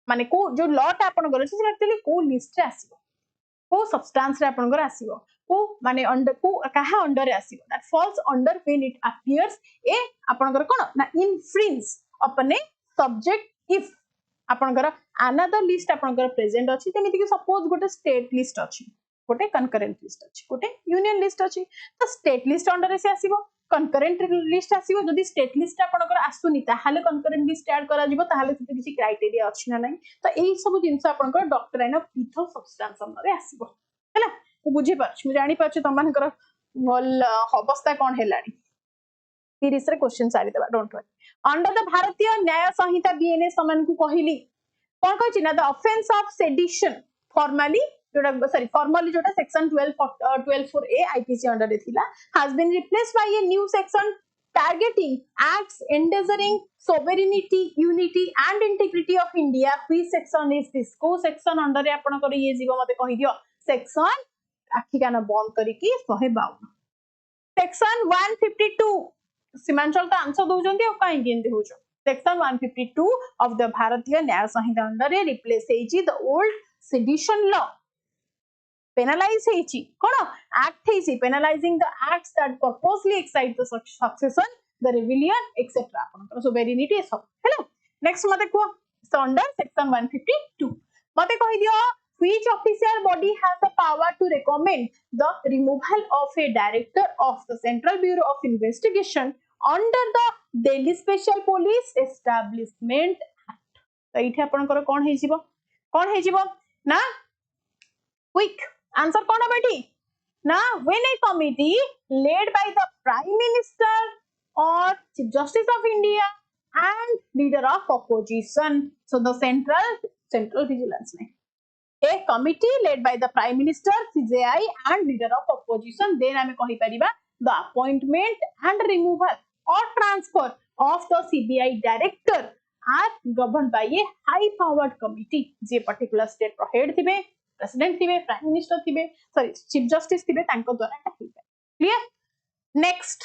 माने को जो लॉ टा आपनकर अछि से एक्चुअली को लिस्ट रे आसीबो को सब्सटेंस रे आपनकर आसीबो को माने अंडर को काहा अंडर रे आसीबो that falls under when it appears a आपनकर कोन ना infringe upon a subject if आपनकर अनदर लिस्ट आपनकर प्रेजेंट अछि जेमिति कि सपोज गोटे स्टेट लिस्ट अछि गोटे कनकरेंट लिस्ट अछि गोटे यूनियन लिस्ट अछि तो स्टेट लिस्ट अंडर से आसीबो कनकरेंट लिस्ट आसीबो जदी स्टेट लिस्ट आपनकर आसुनी ताहाले कनकरेंट लिस्ट ऐड करा जिवो ताहाले सेते किछि क्राइटेरिया अछि ना नै तो एई सब जिंस आपनकर doctrine of pith of substance under आसीबो हैला मु बुझी पाछ मु जानि पाछ तमनकर मोल अवस्था कोन हेलानी 30 रे क्वेश्चन सारी देबा डोंट वरी अंडर द भारतीय न्याय संहिता बीएनएस समान को कहिली कौन कहछि ना the offence of sedition formally formally जोटा section 12(4)(a) IPC अंडर रे थिला has been replaced by a new section targeting acts endangering sovereignty, unity and integrity of India. which section is this? को section under रे आपण कर ये जीव मते कहि दियो section आखि कान बंद करिकी 152 section 152 सीमांचल तो आंसर दउजंती और काई गेंदे होजो section 152 of the भारतीय न्याय संहिता अंडर रे रिप्लेस हेची the old sedition law penalize हेची कोन एक्ट हेची penalizing the acts that purposely excite the succession the rebellion etc आपन sovereignty सब हेलो नेक्स्ट मते को अंडर section 152 मते कहि दियो which official body has the power to recommend the removal of a director of the Central Bureau of Investigation under the Delhi Special Police Establishment Act. तो इथे आपनकर कोन हे जीवो ना क्विक आंसर कोन बेटी ना when a committee led by the Prime Minister or Chief Justice of India and leader of opposition. So the central vigilance ne a committee led by the Prime Minister, CJI and leader of opposition. Then आमे कहि परिबा the appointment and removal or transfer of the CBI Director are governed by a high powered committee. J particular state row head थिबे president थिबे prime minister थिबे chief justice थिबे तांको द्वारा हेइ clear next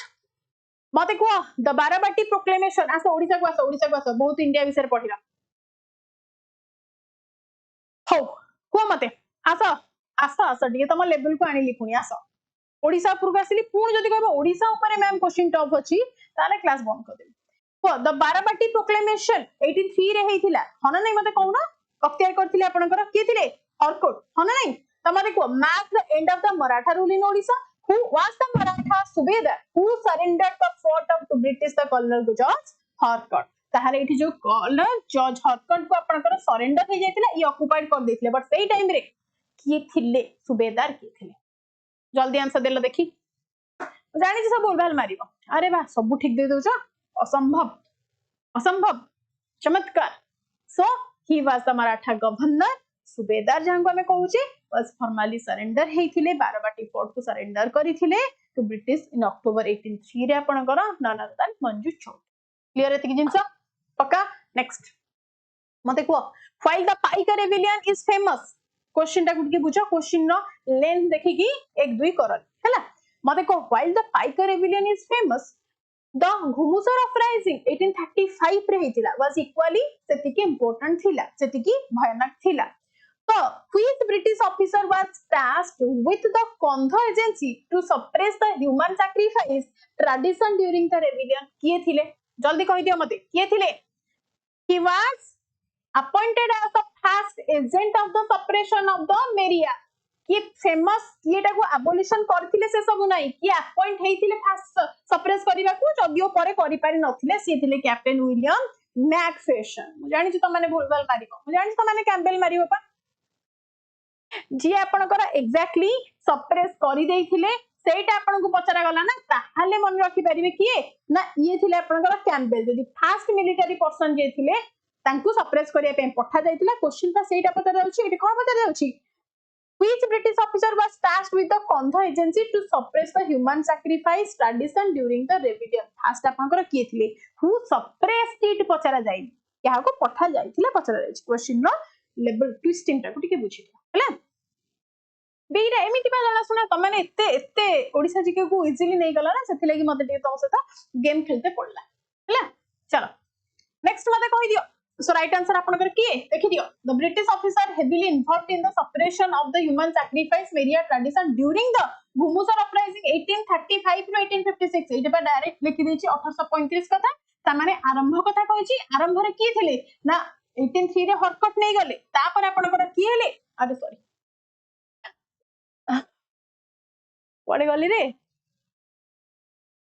मते को the Barabati proclamation आसो ओडिसा को आसो बहुत India विषय पढिला हो को मते आसो टिके तम लेवल को आनी लिखुनी आसो ओडिसा पुर को आसिली पुण जदी कहबो ओडिसा ऊपर मैम क्वेश्चन टफ अछि ताले क्लास बंद कर देबी को द बाराबाटी प्रोक्लेमेशन 83 रे हेइथिला हना नै मते कहूना अख्तियार करथिले आपनकर के थिले हरकोट हना नै तमरे को mark the end of the Maratha rule in Odisha who was the Maratha Subedar who surrendered the fort of to British the colonel George Harcourt ताहाले इठी जो कर्नल जॉर्ज हॉर्कट को आपनकर सरेंडर हे जायतिला ई ऑक्युपाइड कर देथिले बट सेही टाइम रे की थिले सुबेदार की थिले जल्दी आंसर देलो देखी जानि जे सब भूलभाल मारिबो अरे बा सब ठीक दे दोछ असंभव चमत्कार so he was the Maratha governor subedar जहां को हमें कहूचे was formally surrender हेथिले बाराबाटी फोर्ट को सरेंडर करिथिले टू ब्रिटिश इन अक्टोबर 1803 रे आपनकर नन अदर देन मंजू चौ क्लियर एतिक जिंस पक्का नेक्स्ट मते को while the Paika rebellion is famous question टा गुड के बुझो क्वेश्चन नो लेंथ देखि की 1 2 करल हैला मते को while the Paika rebellion is famous the Ghumusar uprising 1835 रे हेतिला वाज इक्वली सेतिकी इंपोर्टेंट थिला सेतिकी भयानक थिला So, which British officer was tasked with the Kandha agency to suppress the human sacrifice tradition during the rebellion? किए थिले? जल्दी कहि दियो मते. किए थिले? He was appointed as the first agent of the suppression of the Maria. कि famous किएटा को abolition करथिले से सब नाही कि appoint हेथिले first suppress करिबा को जदियो परे करि पारि नथिले से थिले कैप्टन विलियम मैकफेशन. मु जानि छु त माने भूलभाल मारिबो. मु जानि त माने कैम्पबेल मारिबो पा जी आपनकर एक्जेक्टली सप्रेस करि देइथिले सेटा आपन को पचरा गला ना ताहाले मन रखि परिबे किए ना ये थिले आपनकर कैम्पबेल जदी फास्ट मिलिटरी पर्सन जे थिले तांकू सप्रेस करिया पे पठा जाइतिला क्वेश्चन पा सेटा पचरा जाउची एटी कोन पचरा जाउची which British officer was tasked with the Kandha agency to suppress the human sacrifice tradition during the rebellion fast आपनकर किए थिले who suppressed it पचरा जाई क्या को पठा जाइतिला पचरा जाइची क्वेश्चन नो लेवल ट्विस्टिंग टा को टिके बुझिदियो हला बेइरा एमिति बा जणा सुना तमाने एते ओडिसा जीके को इजीली नै गला ना सेति लागि मते टिके तम सहित गेम खेलते पड़ला हला चलो नेक्स्ट मते कहि दियो सो राइट आंसर आपनकर किए देखि दियो the British officer heavily involved in the suppression of the human sacrifice Meriah tradition during the Ghumusar uprising 1835 to 1856 एटा बा डायरेक्ट लिखि देछि 1835 कथा ता माने आरंभ कथा कहिछि आरंभ रे की थिले ना 1803 रे हरकट नै गले ता पर आपनकर की हेले अरे सॉरी पड़े गली रे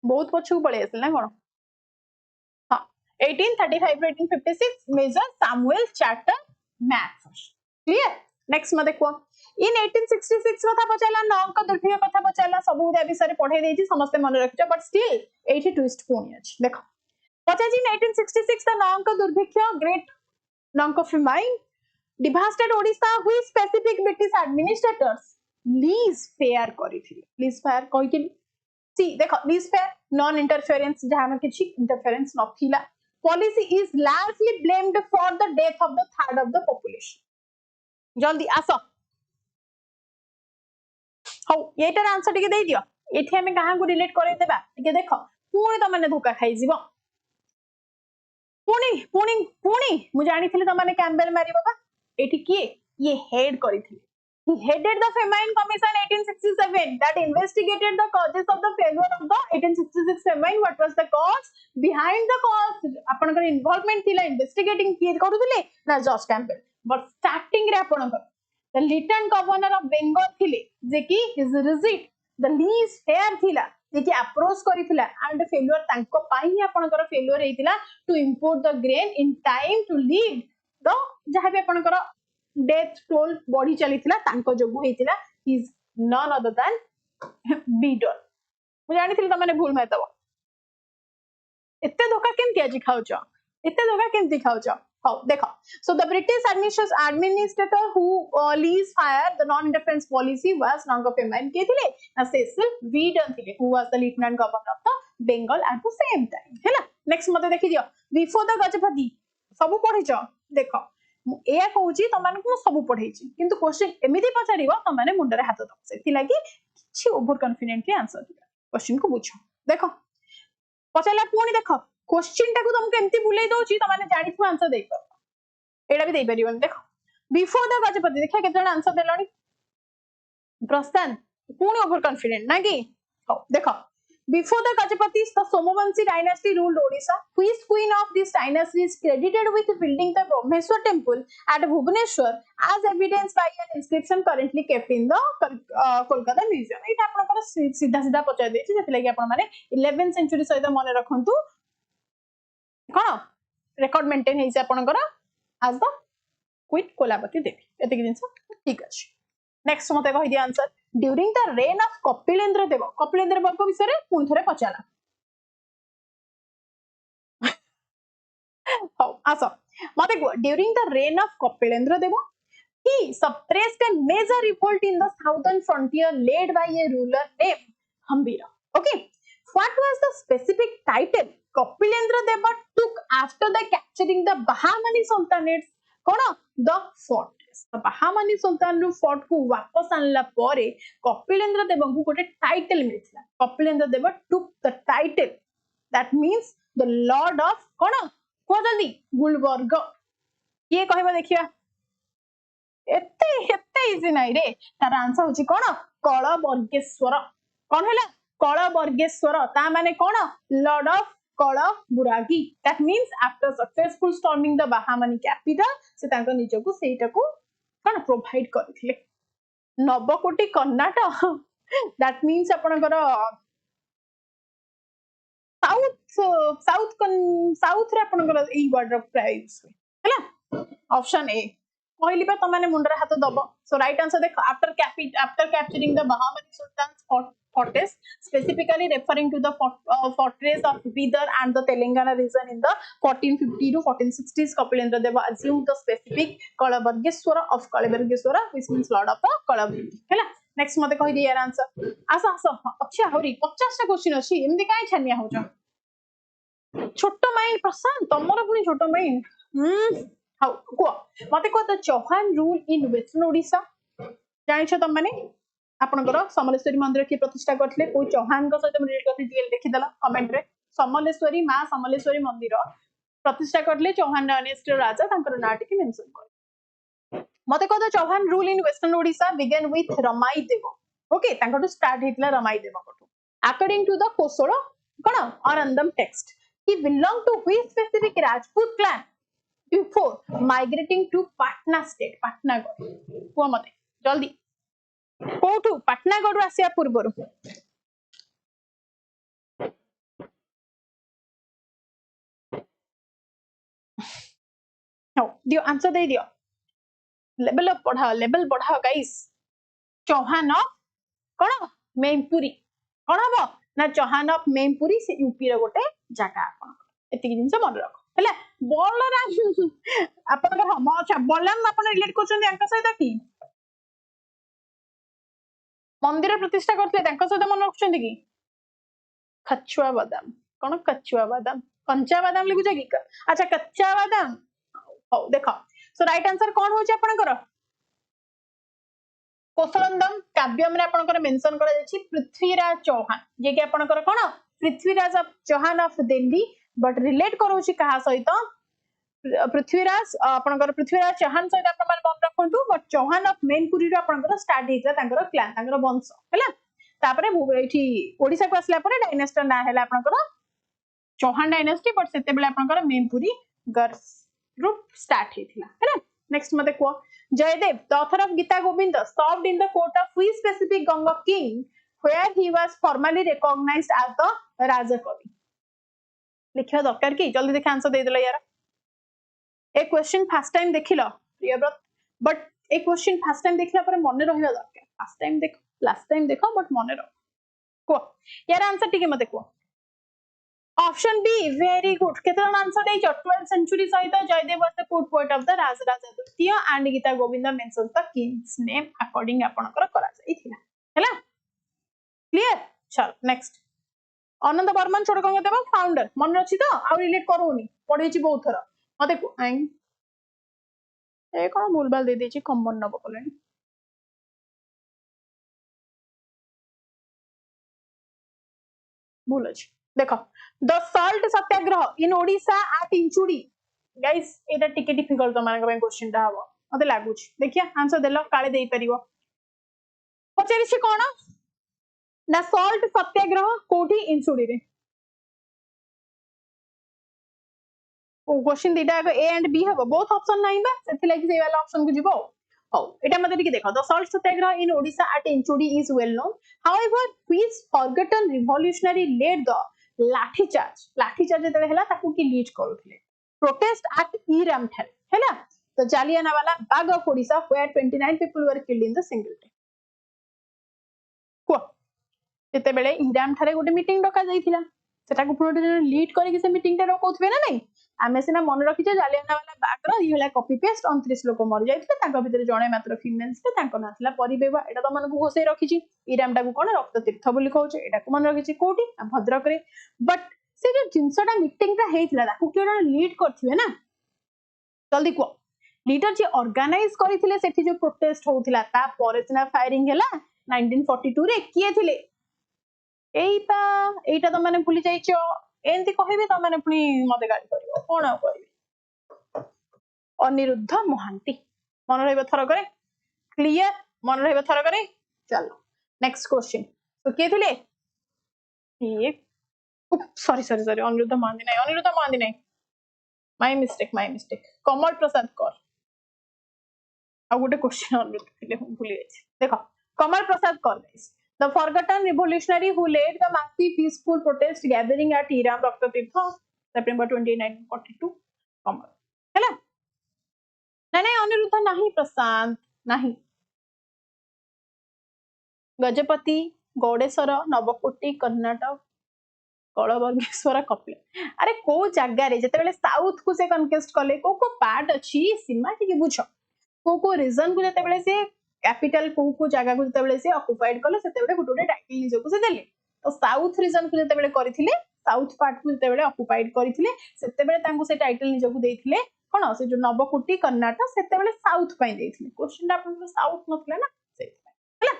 बहुत पछू पड़े आसिल ना कोन हां 1835 to 1856 major Samuel charter Max clear next म देखो इन 1866 कथा पचाला नंक दुर्भिक्ष कथा पचाला सब उदय विषय पढ़े देछि समस्त मन रखियो बट स्टिल एठी ट्विस्ट कोनी अछि देखो पचाजी 1866 द नंक दुर्भिक्ष great Naanka famine devastated Odisha हुई specific British administrators laissez faire करिथिले लीज फेयर कहिथिले सी देखो लीज फेयर नॉन इंटरफेरेंस जहां किछि इंटरफेरेंस नथिला policy is largely blamed for the death of the third of the population जल्दी आसो हो एटार आंसर टिके दे दियो एठी हमें कहां को रिलेट करे देबा टिके देखो पुणी त माने धोखा खाई जीवो पुणी पुणी पुणी मु जानी थिले त माने कैम्बेल मारी बाबा एठी किए ये head करिथिले he headed the famine commission 1867 that investigated the causes of the failure of the 1866 famine what was the cause behind the cause आपनकर involvement थिला investigating किए करूथिले ना जॉर्ज कैम्बेल but starting रे आपनकर the lieutenant governor of bengal थिले जे कि his visit the least fair थिला जे कि अप्रोच करिथिला and failure तांको पाई आपनकर failure हेतिला to import the grain in time to lead the जहां भी आपनकर डेथ टोल बढ़ी चलीथिला तांको जोगु हेतिला is none other than Beadon मु जानि थिल तमने भूल मै दबो एते धोखा केमति आजि खाउछ एते धोखा केमति खाउछ हाउ देखो so the British administrator who laissez faire the non interference policy was none of एमाइन के थिले ना सेसिल बीडन थिले who was the lieutenant governor of the Bengal at the same time हैला नेक्स्ट मते देखि दियो बिफोर द गजपति सब पढिछ देखो एया कहूची तमान को सब पढैची किंतु क्वेश्चन एमिति पचारिबो तमाने मुंडरे हाथ दब सेति लागि किछि ओवर कॉन्फिडेंटली आंसर दिबा क्वेश्चन को बुझो देखो पचाला पुणी देखो क्वेश्चन टाको तुमको एमिति बुलाई दोची तमाने जानिथु आंसर देई पर एडा भी देई परिबन देखो बिफोर द गजपति देखा केतन आंसर देलनी प्रस्थान पुणी ओवर कॉन्फिडेंट ना कि हो देखो before the Gajapatis, the Somavanshi dynasty ruled Odisha. Which queen of this dynasty is credited with building the Brahmeshwar temple at Bhubaneswar, as evidenced by an inscription currently kept in the Kolkata museum. It आपनकर सीधा सीधा पचार देछि जति लागि आपन माने 11th century सहित मने रखंतु कोन रेकॉर्ड मेंटेन हेछि आपनकर as the queen कोलाबती देवी एते कि जिंस ठीक अछि नेक्स्ट मते कहि दि answer during the reign of Kapilendra Deva को विषय रे पुन थरे पचाला हो आसो मते को during the reign of Kapilendra Deva he suppressed a major revolt in the southern frontier led by a ruler named Hambira okay what was the specific title Kapilendra Deva took after the capturing the Bahamani sultanates कोन the fort Bahamani सुल्तान रु fort को वापस आनला परे कपिलेंद्र देव को गोटे title मिलथिला Kapilendra Deva took the title that means the lord of कोन को जल्दी गुलबर्ग ये कहबा देखिया एते इजी नाही रे तार आंसर होची कोन कलबर्गेश्वर कोन हैला कलबर्गेश्वर ता माने कोन lord of Kalaburagi that means after successful storming the Bahamani capital से तांको निजो को सेटा को कोन प्रोवाइड करथिले नवकोटी कर्नाटक that means आपनकर साउथ रे आपनकर ई वर्ड प्राय यूज हैला ऑप्शन ए कहली बा तमाने मुंडरा हाथ दबो सो राइट आंसर देखो after capturing the Bahamani sultans fortress specifically referring to the fortress of Bidar and the Telangana region in the 1450 to 1460s Kapilendra Deva assumed the specific Kalaburgeshwara of Kalaburgeshwara which means lord of the Kalaburgi हैला next मते कहि दिया answer आसा आसा अच्छा हरी 50 टा question अछि एमदी काई छानिया होजो छोटो माई प्रशांत तमरो पुनी छोटो माई हाउ को मते को the Chauhan rule in western Odisha जानि छ तम माने आपनकर समलेश्वरी मंदिर की प्रतिष्ठा करथिले कोई चौहान को सहित रिलेट करथि डीएल देखि दला कमेंट रे समलेश्वरी मां समलेश्वरी मंदिर प्रतिष्ठा करथिले चौहान डायनेस्टी राजा तांकर नाटी की मेंशन कर मते को the Chauhan rule in western Odisha began with Ramai Deva okay तांकर टू स्टार्ट हेतला रमाई देव को अकॉर्डिंग टू द कोसोल कोन अरंदम text he belonged to which specific Rajput clan before migrating to Patna state Patnagad को मते जल्दी कोठू पटनागढ़ आसिया पूर्वरु हो दियो आंसर दे दियो लेवल बढ़ाओ गाइस चौहान ऑफ कोन मेमपुरी कोन हबो ना चौहान ऑफ मेमपुरी से यूपी रे गोटे जागा आपन एति जिंस मन रखो हैला बलराम आपन हम अच्छा बलराम आपन रिलेट करछन अंक सहित की मंदिर प्रतिष्ठा करथले तांक सहित मन रखछन की कछुआ बादाम कौन कछुआ बादाम कंचा बादाम लिखुछ की अच्छा कच्चा बादाम हो देखो सो राइट आंसर कौन हो आपनकर कौशलंदम काव्यम रे आपनकर मेंशन करा जाछि पृथ्वीराज चौहान जे कि आपनकर कोन Prithviraj Chauhan of Delhi but relate करूछि कहा सहित पृथ्वीराज आपनकर पृथ्वीराज चौहान सहित आपन मन रखंतु बट चौहान ऑफ मेनपुरी रो आपनकर स्टार्ट हेतला तांकर क्लान तांकर वंश हैला तापरे एठी ओडिसा को आसला परे डायनेस्टी ना हैला आपनकर चौहान डायनेस्टी बट सेते बेले आपनकर मेनपुरी गर्ल्स ग्रुप स्टार्ट हेतला हैला नेक्स्ट मते को Jaydev, the author of Gita Govinda, served in the court of which specific Ganga king, where he was formally recognized as the Raja Kavi. लिखियो दरकार की जल्दी देख आंसर दे देला यार ए क्वेश्चन फर्स्ट टाइम देखिलो प्रियव्रत बट ए क्वेश्चन फर्स्ट टाइम देखला पर मने रहिला दरकार फर्स्ट टाइम देखो लास्ट टाइम देखो बट मने रह को यार आंसर ठीक है मते को option B very good Ketan answer दे 12th सेंचुरी सहित Jayadeva was the court poet of the Rajaraja द्वितीय and Gita Govinda mention the king's name according आपनकर करा जाईथिला हैला क्लियर चल नेक्स्ट आनंद बर्मन छोटकंग देव फाउंडर मन रछि तो आ रिलेट करूनी पढेछि बहुत थरा मते आई ए कोन भूलबाल दे देछि कॉमन नब कलेनी भूल अछि देखो the salt Satyagraha in Odisha at Inchudi guys एटा टिके डिफिकल्ट मानक पे क्वेश्चन ता हबो मते लागु छी देखिया आंसर देलो काले देई परिबो पचेरि छी कोन ना सॉल्ट सत्याग्रह कोठी इंचुडी रे ओ क्वेश्चन दिटा ए एंड बी हबो बोथ ऑप्शन नाही बा सेथि लागि से वाला ऑप्शन को जिवो हो एटा मते टिके देखो the salt Satyagraha in Odisha at Inchudi is well known however which forgotten revolutionary led the lathi charge जते हला ताकू की लीड करूथले प्रोटेस्ट एट ईराम ठल हैला तो Jallianwala Bagh of Odisha where 29 people were killed in the single day को जते बेले ईराम ठरे गोटे मीटिंग डका जाईथिला सेटा को पुरो लीड करी कि से मीटिंग टा डकौथबे ना नहीं आमे सिना मन रखि जे जालियानवाला बाग रो इहला कॉपी पेस्ट 29 लोक मर जाईथिले तांका भितर जणे मात्र फीमेल्स के तांको नाथला परिबेवा एटा तो मन को घोसै रखिछि ईराम टा को कोन रक्त तीर्थ बोली कहउछ एटा को मन रखिछि कोठी भद्रक रे बट से जो जिंसटा मीटिंग टा हेइथिला ताकू केना लीड करथिबे ना जल्दी को लीडर जे ऑर्गेनाइज करिथिले सेठी जो प्रोटेस्ट होउथिला ता परे सिना फायरिंग हैला 1942 रे किए थिले एटा तो माने भूली जाइछो एंती कहिबे तो माने पुनी मते गाड़ी करिवो कोन आ करिवे अनिरुद्ध महांती मन रहबे थर करे क्लियर मन रहबे थर करे चलो नेक्स्ट क्वेश्चन तो के थिले ये सॉरी अनिरुद्ध महांती नहीं माय मिस्टेक कमल प्रसाद कर आ गोटे क्वेश्चन अनिरुद्ध थिले भूली जाइछि देखो कमल प्रसाद कर guys The forgotten revolutionary who led the massive peaceful protest gathering at Iram Dr. Pith, September 29, 1942. Kamal. हैला नहीं अनिरुद्ध नहीं प्रशांत नहीं गजपति गौडेश्वर नवकोटी कर्नाटक कलबर्गेश्वर कपिल अरे को जगह रे जते बेले साउथ को से कन्क्वेस्ट कले को पार्ट अछि सीमा ठीक बुझ को रीजन को जते बेले से कैपिटल को जगह को जते से ऑक्युपाइड कले सेते बेले गोटे टाइटल निजो को से देले तो साउथ रीजन को जते करिथिले साउथ पार्ट को जते ऑक्युपाइड करिथिले सेते बेले तांको से टाइटल निजो को देथिले कोन से जो नवकोटी कर्नाटक सेते बेले साउथ पई देथिले क्वेश्चन आपन साउथ नथले ना सेते हैला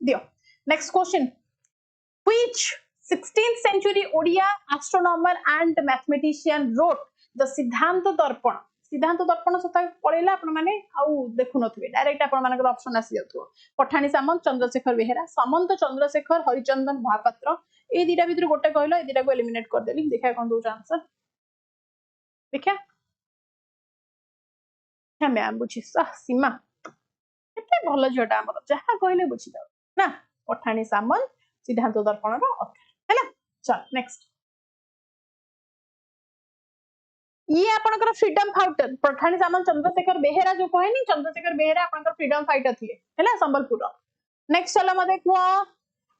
दियो next question which 16th century Odia astronomer and mathematician wrote the सिद्धांत दर्पण सता पळेला आपण माने आउ देखु नथबे डायरेक्ट आपण मानकर ऑप्शन आसी जाथो पठानी सामंत चंद्रशेखर बेहेरा सामंत चंद्रशेखर हरिचंदन महापात्र ए दिटा भीतर गोटे कहलो ए दिटा को एलिमिनेट कर देली देखा कोन दो आंसर देखा हम मैम बुझी सीमा एते भलो जोटा हमर जहा कहले बुझी दाओ ना पठानी सामंत सिद्धांत दर्पण रो ऑथर हैला चल नेक्स्ट ये आपनकर फ्रीडम फाइटर पठानी सामंत चंद्रशेखर बेहेरा जो कहनी चंद्रशेखर बेहेरा आपनकर फ्रीडम फाइटर थिले हैला संबलपुर नेक्स्ट चलो मते को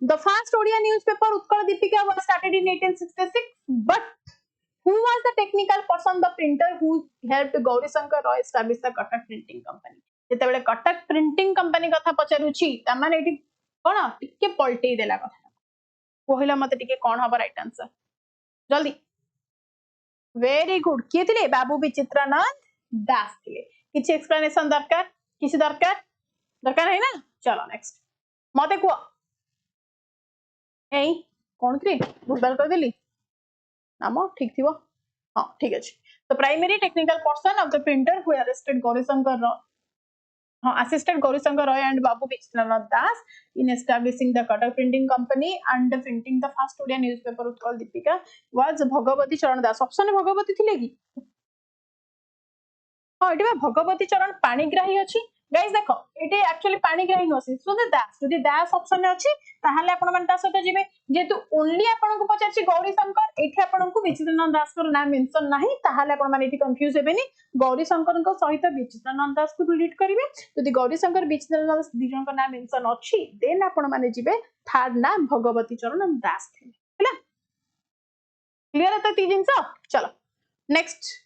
the first Odia newspaper Utkal Deepika was started in 1866 but who was was the technical person, the printer who helped Gauri Shankar Roy establish the Katak printing company? जेतेबेले Katak printing company कथा पचारुछि त माने एठी कोन टिके पलटेई देला कथा कहला मते टिके कोन हबा राइट आंसर जल्दी वेरी गुड किए थिले बाबू विचित्रानंद दास थिले किछि एक्सप्लेनेशन दरकार किछि दरकार है ना चलो नेक्स्ट मते को एई कोन थ्री भूलभाल कर देली नाम ठीक थिबो हां ठीक अछि तो primary technical person of the printer who arrested Gaurishankar Roy assisted Gauri-Shankar Roy and Babu Vichitranath Das in establishing the Katak printing company and printing the first Odia newspaper Utkal Deepika was Bhagavati Charan Das. Option Bhagavati thile ki? हाँ ये भगवती चरण पाणिग्राही अच्छी guys देखो ये actually Panigrahi नसी so the दास जदि दास option अच्छी ताहाले आपण मन ता सहित जिवे जेतु ओनली आपण को पचारछि गौरी शंकर एठी आपण को विचित्रानंद दास को नाम मेंशन नाही ताहाले आपण माने एठी कंफ्यूज हेबेनी गौरी शंकर को सहित विचित्रानंद दास को रिलेट करिवे जदि गौरी शंकर विचित्रानंद दास दि जन को नाम मेंशन अच्छी देन आपण माने जिवे थर्ड नाम भगवती चरण दास थे हैला क्लियर है तो ती जिंस चलो नेक्स्ट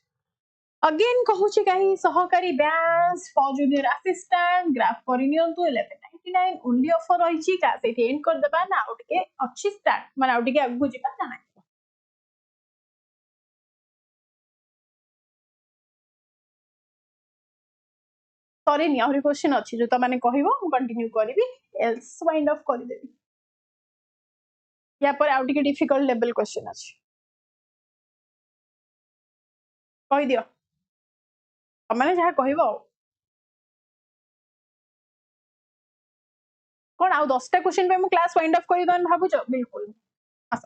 अगेन कहूची कहीं सहकारी batch for junior assistant graph करी नियंतु 1199 ओनली ऑफर रहिची का से एंड कर देबा ना आउट के अच्छी स्टार्ट माने आउट के आगु जिबा ना सॉरी नि और क्वेश्चन अछि जो त माने कहिवो मु कंटिन्यू करबी एल्स वाइंड ऑफ कर देबी या पर आउट के डिफिकल्ट लेवल क्वेश्चन अछि कहि दियो मैंने जहाँ कहब कौन आउ 10टा क्वेश्चन पे मु क्लास वाइंड अप कर भावुच बिल्कुल आस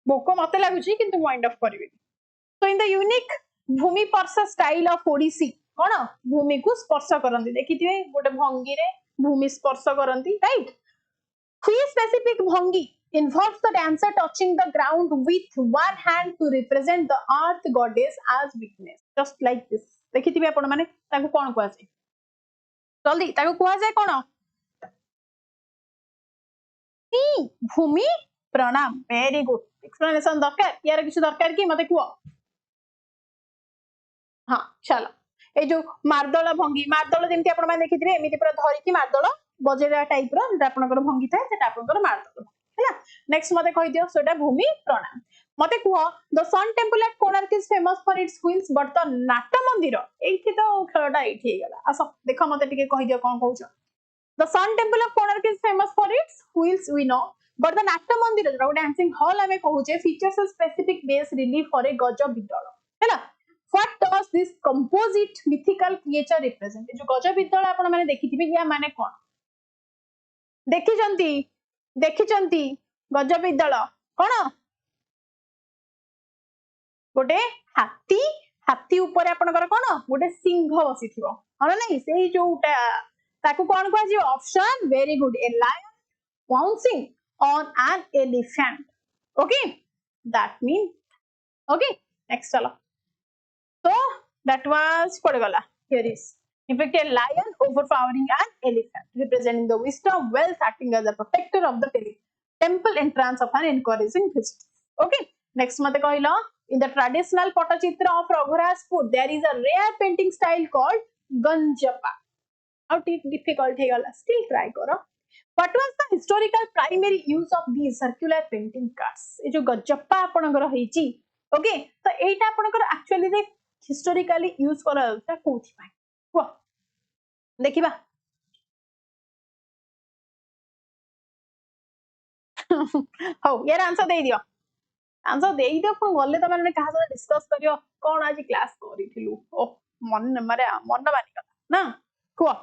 भोक मत लगुच कि वाइंड अप करी तो इन द यूनिक भूमि स्पर्श स्टाइल ऑफ ओडिसी कौन भूमि को स्पर्श करती देखिए गोटे भंगी रे भूमि स्पर्श करती राइट हुई स्पेसिफिक भंगी involves the dancer touching the ground with one hand to represent the earth goddess as witness just like this देखिथिबे आपण माने ताको कोन कोआ जाय जल्दी ताको कोआ जाय कोन भूमि प्रणाम वेरी गुड एक्सप्लेनेशन दरकार यार किछ दरकार की मते को हां चलो ए जो मारदळ भंगी मारदळ जेमति आपण माने देखिथिबे एमिति पूरा धरि की मारदळ बजेरा टाइप रो जेटा आपनकर भंगी थाए सेटा आपनकर मारदळ हैला नेक्स्ट मते कहि दियो सेटा भूमि प्रणाम मते कुह the sun temple at Konark is famous for its wheels but the Natya Mandir एठी तो खेलटा एठी हे गेला आसो देखो मते टिके कहि दियो कोन कहउछ the sun temple of Konark is famous for its wheels we know but the Natya Mandir जो डांसिंग हॉल हमें कहउछे features a specific bas relief for a Gajavidala हैला what does this composite mythical creature represent जो गज विद्यालय आपण माने देखिथिबे या माने कोन देखिचंती गज विद्यालय कोन गोटे हाथी हाथी ऊपर आपनकर कोन गोटे सिंह बसिथिबो हन नै सेही जोटा ताकू कोन को जी option very good a lion bouncing on an elephant okay that mean okay next चलो so that was what gala here is in fact a lion overpowering an elephant representing the wisdom wealth acting as a protector of the temple entrance of an encouraging visit okay next mate kahila in the traditional patachitra of Raghurajpur there is a rare painting style called ganjapa how difficult he gala still try karo what was the historical primary use of these circular painting cards e jo ganjapa apanଙ୍କର ହେଇची okay तो एटा apanଙ୍କର actually historically use करा होता कोथि पाई को देखिबा हो यार answer दे दियो कोन गले त माने कहा से डिस्कस करियो कोन आज क्लास करिथिलु ओ मन मारे मन बानी ना को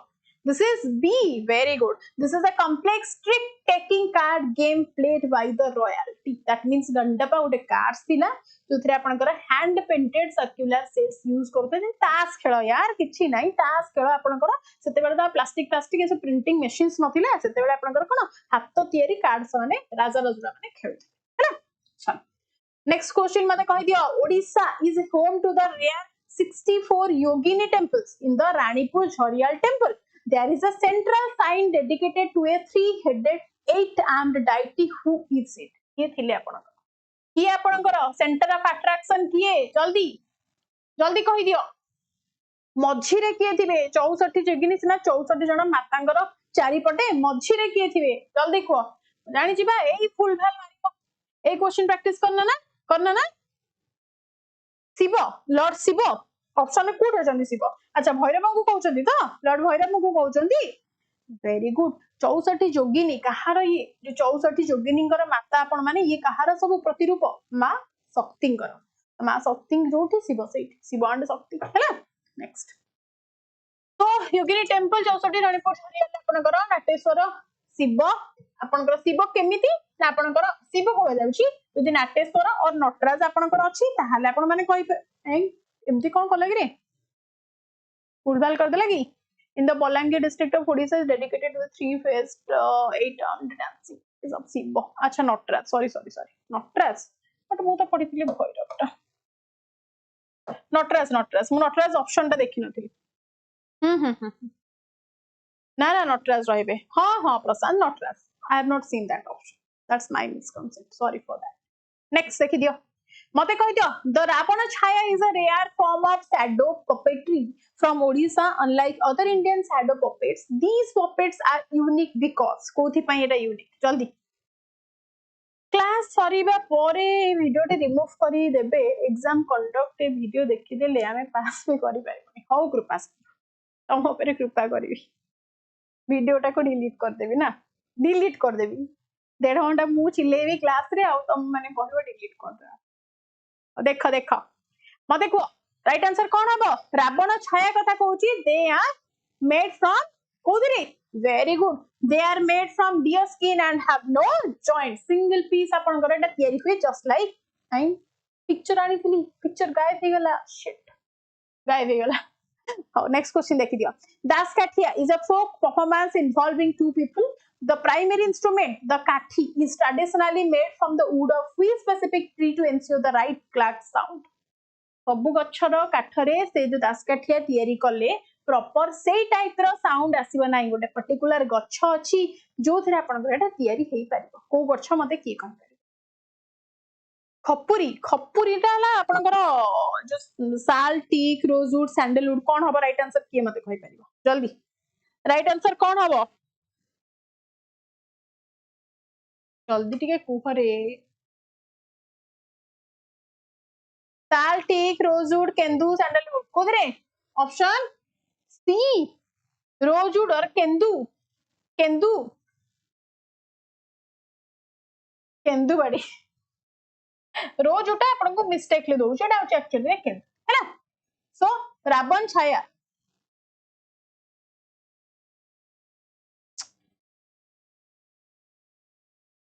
this is B very good this is a complex trick taking card game played by the royalty that means गंडपा उडे कार्ड्स थिला जोथरे आपनकर hand painted circular sets use करते जे तास खेल यार किछि नाही तास खेल आपनकर सेते बेले तो प्लास्टिक ए प्रिंटिंग मशीन्स नथिला सेते बेले आपनकर कोन हाथ तयारी कार्ड्स माने राजा रजुरा माने खेल हैला चल नेक्स्ट क्वेश्चन मते कहि दियो Odisha is home to the rare 64 Yogini temples in the Ranipur Jharial temple there is a central sign dedicated to a three-headed, eight-armed deity who is it? ये थिले आपण किए आपणकर सेंटर ऑफ अट्रैक्शन किए जल्दी जल्दी कहि दियो मझिरे किए थिबे 64 जोगिनी सिना 64 जन मातांगर चारिपटे मझिरे किए थिबे जल्दी कह जानि जिबा एई फुल भाल मारिको एई क्वेश्चन प्रैक्टिस करना ना शिव लॉर्ड शिव ऑप्शन में कोड होचंदी शिव अच्छा भैरव को कहउचंदी तो लॉर्ड भैरव को कहउचंदी वेरी गुड 64 जोगिनी कहार ये जो 64 जोगिनींकर माता आपण माने ये कहार सब प्रतिरूप मां शक्तिंकर मां शक्ति जोठी शिव सेठी शिव एंड शक्ति हैला नेक्स्ट तो योगिनी टेम्पल 64 रणपुर हरियाणा आपनकर नाटेश्वर शिव आपनकर शिव केमिति ना आपनकर शिव को जाउची यदि नाटेश्वर और नटराज आपनकर अछि ताहाले आपण माने कहि एमती कोन कलगी रे उड़बाल कर देला की in the Balangir district of Odisha is dedicated to the three-faced eight-armed dancing is of Shiva. अच्छा नटराज sorry नटराज बट मु तो पढिथिली भैरवटा नटराज मु नटराज ऑप्शन टा देखि नथिली ना ना नटराज रहिबे हां प्रशांत Nataraj I have not seen that option that's my misconception sorry for that next देखि दियो मते कहि दियो the Ravana Chhaya is a rare form of shadow puppetry from Odisha unlike other Indian shadow puppets these puppets are unique because कोथि पई एटा unique जल्दी class सरीबा परे video टे remove करी देबे एग्जाम कंडक्ट ए वीडियो देखि देले हमें पास भी करि पाइबनी हौ कृपा तम ऊपर कृपा करी वीडियो टा को डिलीट कर देबी ना डिलीट कर देबी 1.5 घंटा मु चिल्लेबी क्लास रे आ तुम माने कहबो डिलीट कर दे देख मते को राइट आंसर कौन हबो रावण छाया कथा कहूची दे आर मेड फ्रॉम कोदरे very good they are made from deer skin and have no joint single piece आपन करे एटा तयारी हुए जस्ट लाइक आई पिक्चर आनी थी पिक्चर गायब हो गला शिट गायब हो गला हां नेक्स्ट क्वेश्चन देखि दियो Daskathia is a folk performance involving two people The primary instrument, the kathi, is traditionally made from the wood of which specific tree to ensure the right clack sound. सबु गच्छर काठरे से जो दासकाठिया तयारी कले प्रॉपर सेई type रो sound आसीबो नाही गोटे particular गच्छ अछि जो थरे आपन एटा तयारी हेई पारिबो को गच्छ मते की कहन खपुरी ला आपनकर जो साल टीक रोजवुड सैंडलवुड कोन हबो राइट आंसर की मते कहि पारिबो जल्दी राइट आंसर कोन हबो जल्दी टिके कुहरे साल टीक रोजवुड केंदू सैंडलवुड कोदरे ऑप्शन सी रोजवुड और केंदू केंदू केंदू बड़ी रोजवुड आपन को मिस्टेकली दउ छेडा एक्चुअली केंदू हैला सो रावण छाया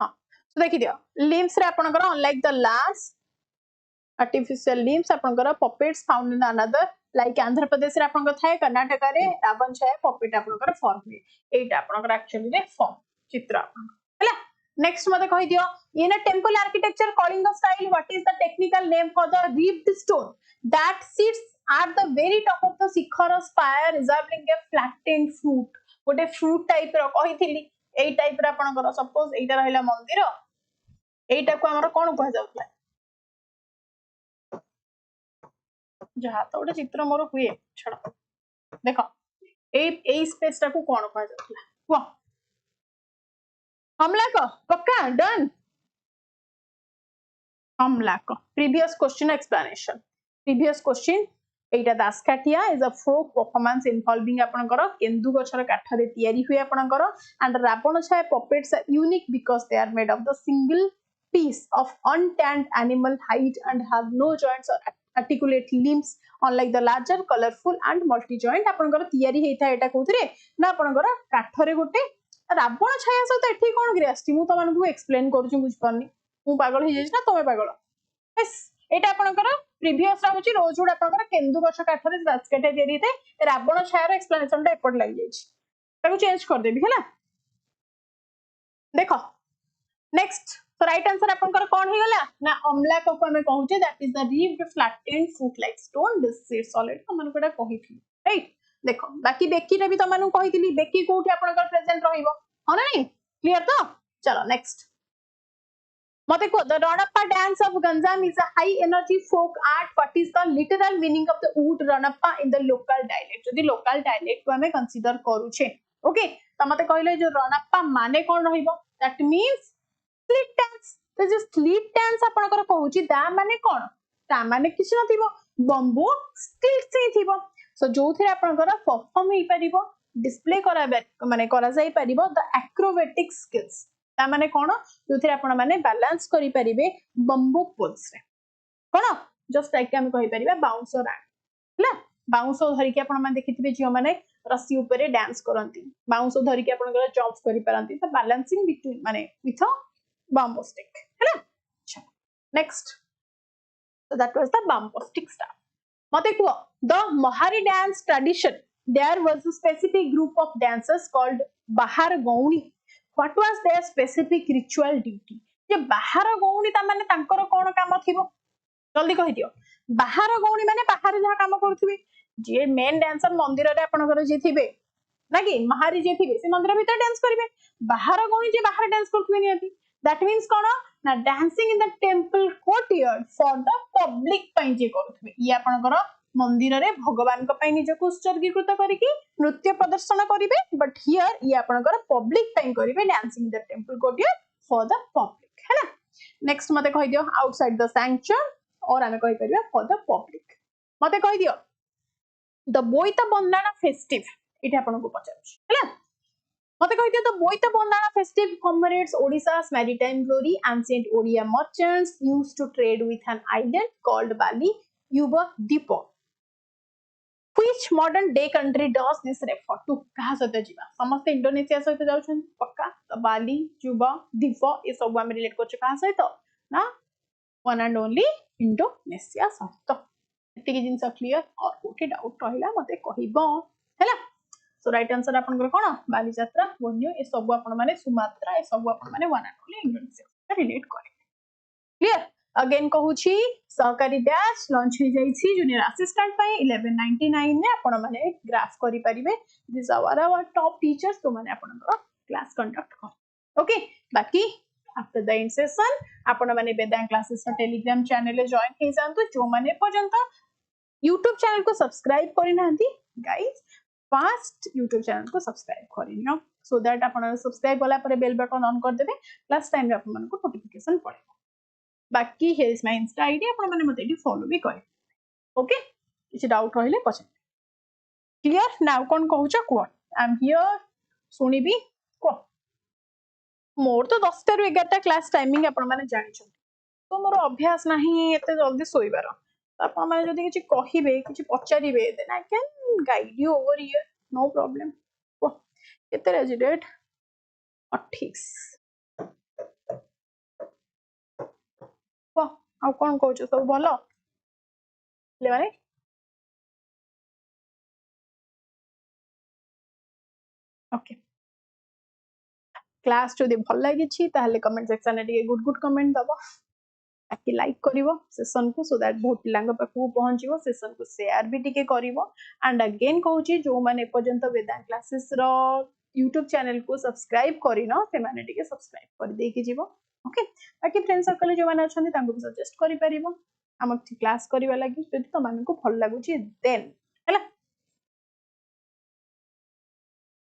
हां सो देखि दियो लिम्स रे आपन कर unlike the last artificial limbs आपनकर puppets found in another like Andhra Pradesh रे आपनकर थाए कर्नाटक रे रावण छाया puppet आपनकर फॉर्म हुए एटा आपनकर एक्चुअली रे फॉर्म चित्र आपनकर हैला नेक्स्ट मते कहि दियो in a temple architecture Kalinga style what is the technical name for the ribbed stone that sits at the very top of the shikhara spire resembling a flattened fruit गोटे फ्रूट टाइप रो कहिथिली एई टाइप रे आपनकर suppose एटा रहला मंदिर एटा को हमर कोन कह जाउतला जहाँ तो गोटे चित्र मोर हुए छड़ा देख ए स्पेस टा को कोन कह जाउतला कुआ हमलाक पक्का डन हमलाक previous question explanation previous question एटा Daskathia is a folk performance involving आपनकर केंदू गछर काठरे तयारी हुए आपनकर and Ravana Chhaya puppets are unique because they are made of the single piece of untanned animal hide and have no joints or articulate limbs unlike the larger colorful and multi joint आपनकर तयारी हेता एटा कोथरे ना आपनकर काठरे गोटे रावण छाया सहित एठी कोन ग्रेस्टी मु तमन को एक्सप्लेन करू बुझ पानी मु पागल हे जाइछ ना तमे पागल बस एटा आपनकर प्रीवियस राउची रोजवुड आपनकर केंदू गछ काठरे बास्केट तयारी हे रावण छाया रो एक्सप्लेनेशन टा एपट लागि जाइछ ताको चेंज कर देबी हैला देखो नेक्स्ट तो राइट आंसर आपनकर कोन हे गला ना अमला को हमें कहूचे that is the ribbed flattened fruit like stone this sits solid हमन कोटा कहिथि राइट देखो बाकी बेकी रे भी तमनु कहिथिली बेकी कोठी आपनकर प्रेजेंट रहिबो ह ना नहीं क्लियर तो चलो नेक्स्ट मते को the Ranappa dance of Ganjam is a high energy folk art. What is the literal meaning of the word Ranappa in the local dialect? जदि local dialect को हमें consider करूछे, okay? तो मते कहले जो Ranappa माने कोन रहिबो? That means slit dance. तो जो slit dance आपनकर कहूची ता माने कोन? ता माने किछ नथिबो, बम्बू स्टिल से थिबो. सो जोथिरे आपनकर परफॉर्म हेई परिबो, डिस्प्ले करा माने करा जाई परिबो द एक्रोबेटिक स्किल्स. ता माने कोन जो आपण माने बैलेंस करि परिबे बम्बू पोल्स रे कोन जस्ट लाइक हम कहि परिबा बाउंसर हैला बाउंसो धरि के आपण माने देखिथिबे जियो माने रस्सी ऊपर डांस करंती बाउंसो धरि के आपण गला जंप करि परंती तो बैलेंसिंग बिटवीन माने विथ अ बम्बू स्टिक हैला अच्छा next so that was the bamboo stick staff mate ko the mahari dance tradition there was a specific group of dancers called bahar gauni. What was their specific ritual duty? जे बाहर गौणी ता माने तांकर कोन काम थिबो जल्दी कहि दियो बाहर गौणी माने बाहर जहा काम करथिबे जे मेन डांसर मंदिर रे आपनकर जे थिबे ना कि महारी जे थिबे से मंदिर भीतर डांस करिवे बाहर गौणी जे बाहर डांस करथिबे नियति दैट मींस कोन ना dancing in the temple courtyard for the public पई जे करथिबे ये आपनकर मंदिर रे भगवान को पई निजको उत्सर्गीकृत करिकि नृत्य प्रदर्शन करिवे बट हियर ये आपनकर पब्लिक पई करिवे dancing in the temple courtyard for the public है ना नेक्स्ट मते कहि दियो आउटसाइड द सैंक्चुअर और हमें कहि परिबा फॉर द पब्लिक मते कहि दियो द बोईता बंदाना फेस्टिव इठे आपनको पचारुछि हैला मते कहि दियो the Boita Bandana festive commemorates Odisha's maritime glory ancient odia merchants used to trade with an island called Bali Yuba Dipo which modern day country does this refer to कहा सहित जीवा समस्त इंडोनेशिया सहित जाउछन पक्का तो बाली जुबा दीप ए सब हम रिलेट करछ कहा सहित ना वन एंड ओनली इंडोनेशिया सहित एतिकी जिंस क्लियर और कोठी डाउट रहिला मते कहिबो हैला सो राइट आंसर आपन कोन बाली यात्रा वन्य ए सब आपन माने सुमात्रा ए सब आपन माने one and only Indonesia relate करे क्लियर अगेन कहूची सहकारी बैच लॉन्च हो जाइछि जूनियर असिस्टेंट पई 1199 ने आपण माने ग्राफ करि परिबे दिस आवर टॉप टीचर्स तो माने आपण क्लास कंडक्ट कर ओके बाकी आफ्टर द एंड सेशन आपण माने वेदांग क्लासेस टेलीग्राम चैनल रे जॉइन हे जानतो जो माने पर्यंत YouTube चैनल को सब्सक्राइब करि नाहंती गाइस फास्ट YouTube चैनल को सब्सक्राइब करिनो सो दैट आपण सब्सक्राइब वाला पर बेल बटन ऑन कर देबे क्लास टाइम रे आपण को नोटिफिकेशन पड़े बाकी here is my Insta ID आपण माने मते एटी फॉलो भी करे ओके किछ डाउट रहिले पछे क्लियर नाउ कोन कहूछ को आई एम हियर सुनिबी को मोर तो 10 टा 11 टा क्लास टाइमिंग आपण माने जानि छ तो मोर अभ्यास नाही एते जल्दी सोइबार आपण माने जदी किछ कहिबे किछ पचारिबे then I can guide you over here no problem को केते रेजिडेट 28 आ कौन कहूछ सब भल माने ओके क्लास जदि भल लागिछि ताहले कमेंट सेक्शन रे गुड गुड कमेंट दबो ताकि लाइक करिवो सेशन को सो दैट बहुत लांग पाखु पहुंचीवो सेशन को शेयर भी टिके करिवो एंड अगेन कहूछि जो माने पर्यंत वेदांत क्लासेस रो YouTube चैनल को सब्सक्राइब करिनो से माने टिके सब्सक्राइब कर दे के जीवो ओके बाकी फ्रेंड सर्कल जो माने अछंती तांको सजेस्ट करि परिवो हम क्लास करिवा लागि जदि त माने को भल लागुछि देन हैला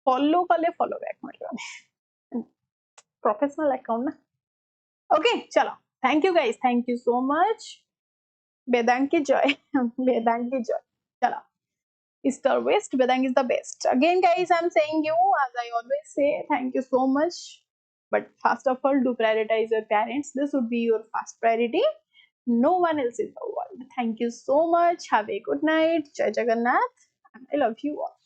फॉलो कले फॉलो बैक मारिबा प्रोफेशनल अकाउंट ना ओके चलो thank you guys thank you so much Vedang की जय वेदांग की जय चलो East or West, Vedang is the best. Again, guys, I'm saying you, as I always say, thank you so much. But first of all, do prioritize your parents. This would be your first priority. No one else in the world. Thank you so much. Have a good night. Jai Jagannath. And I love you all.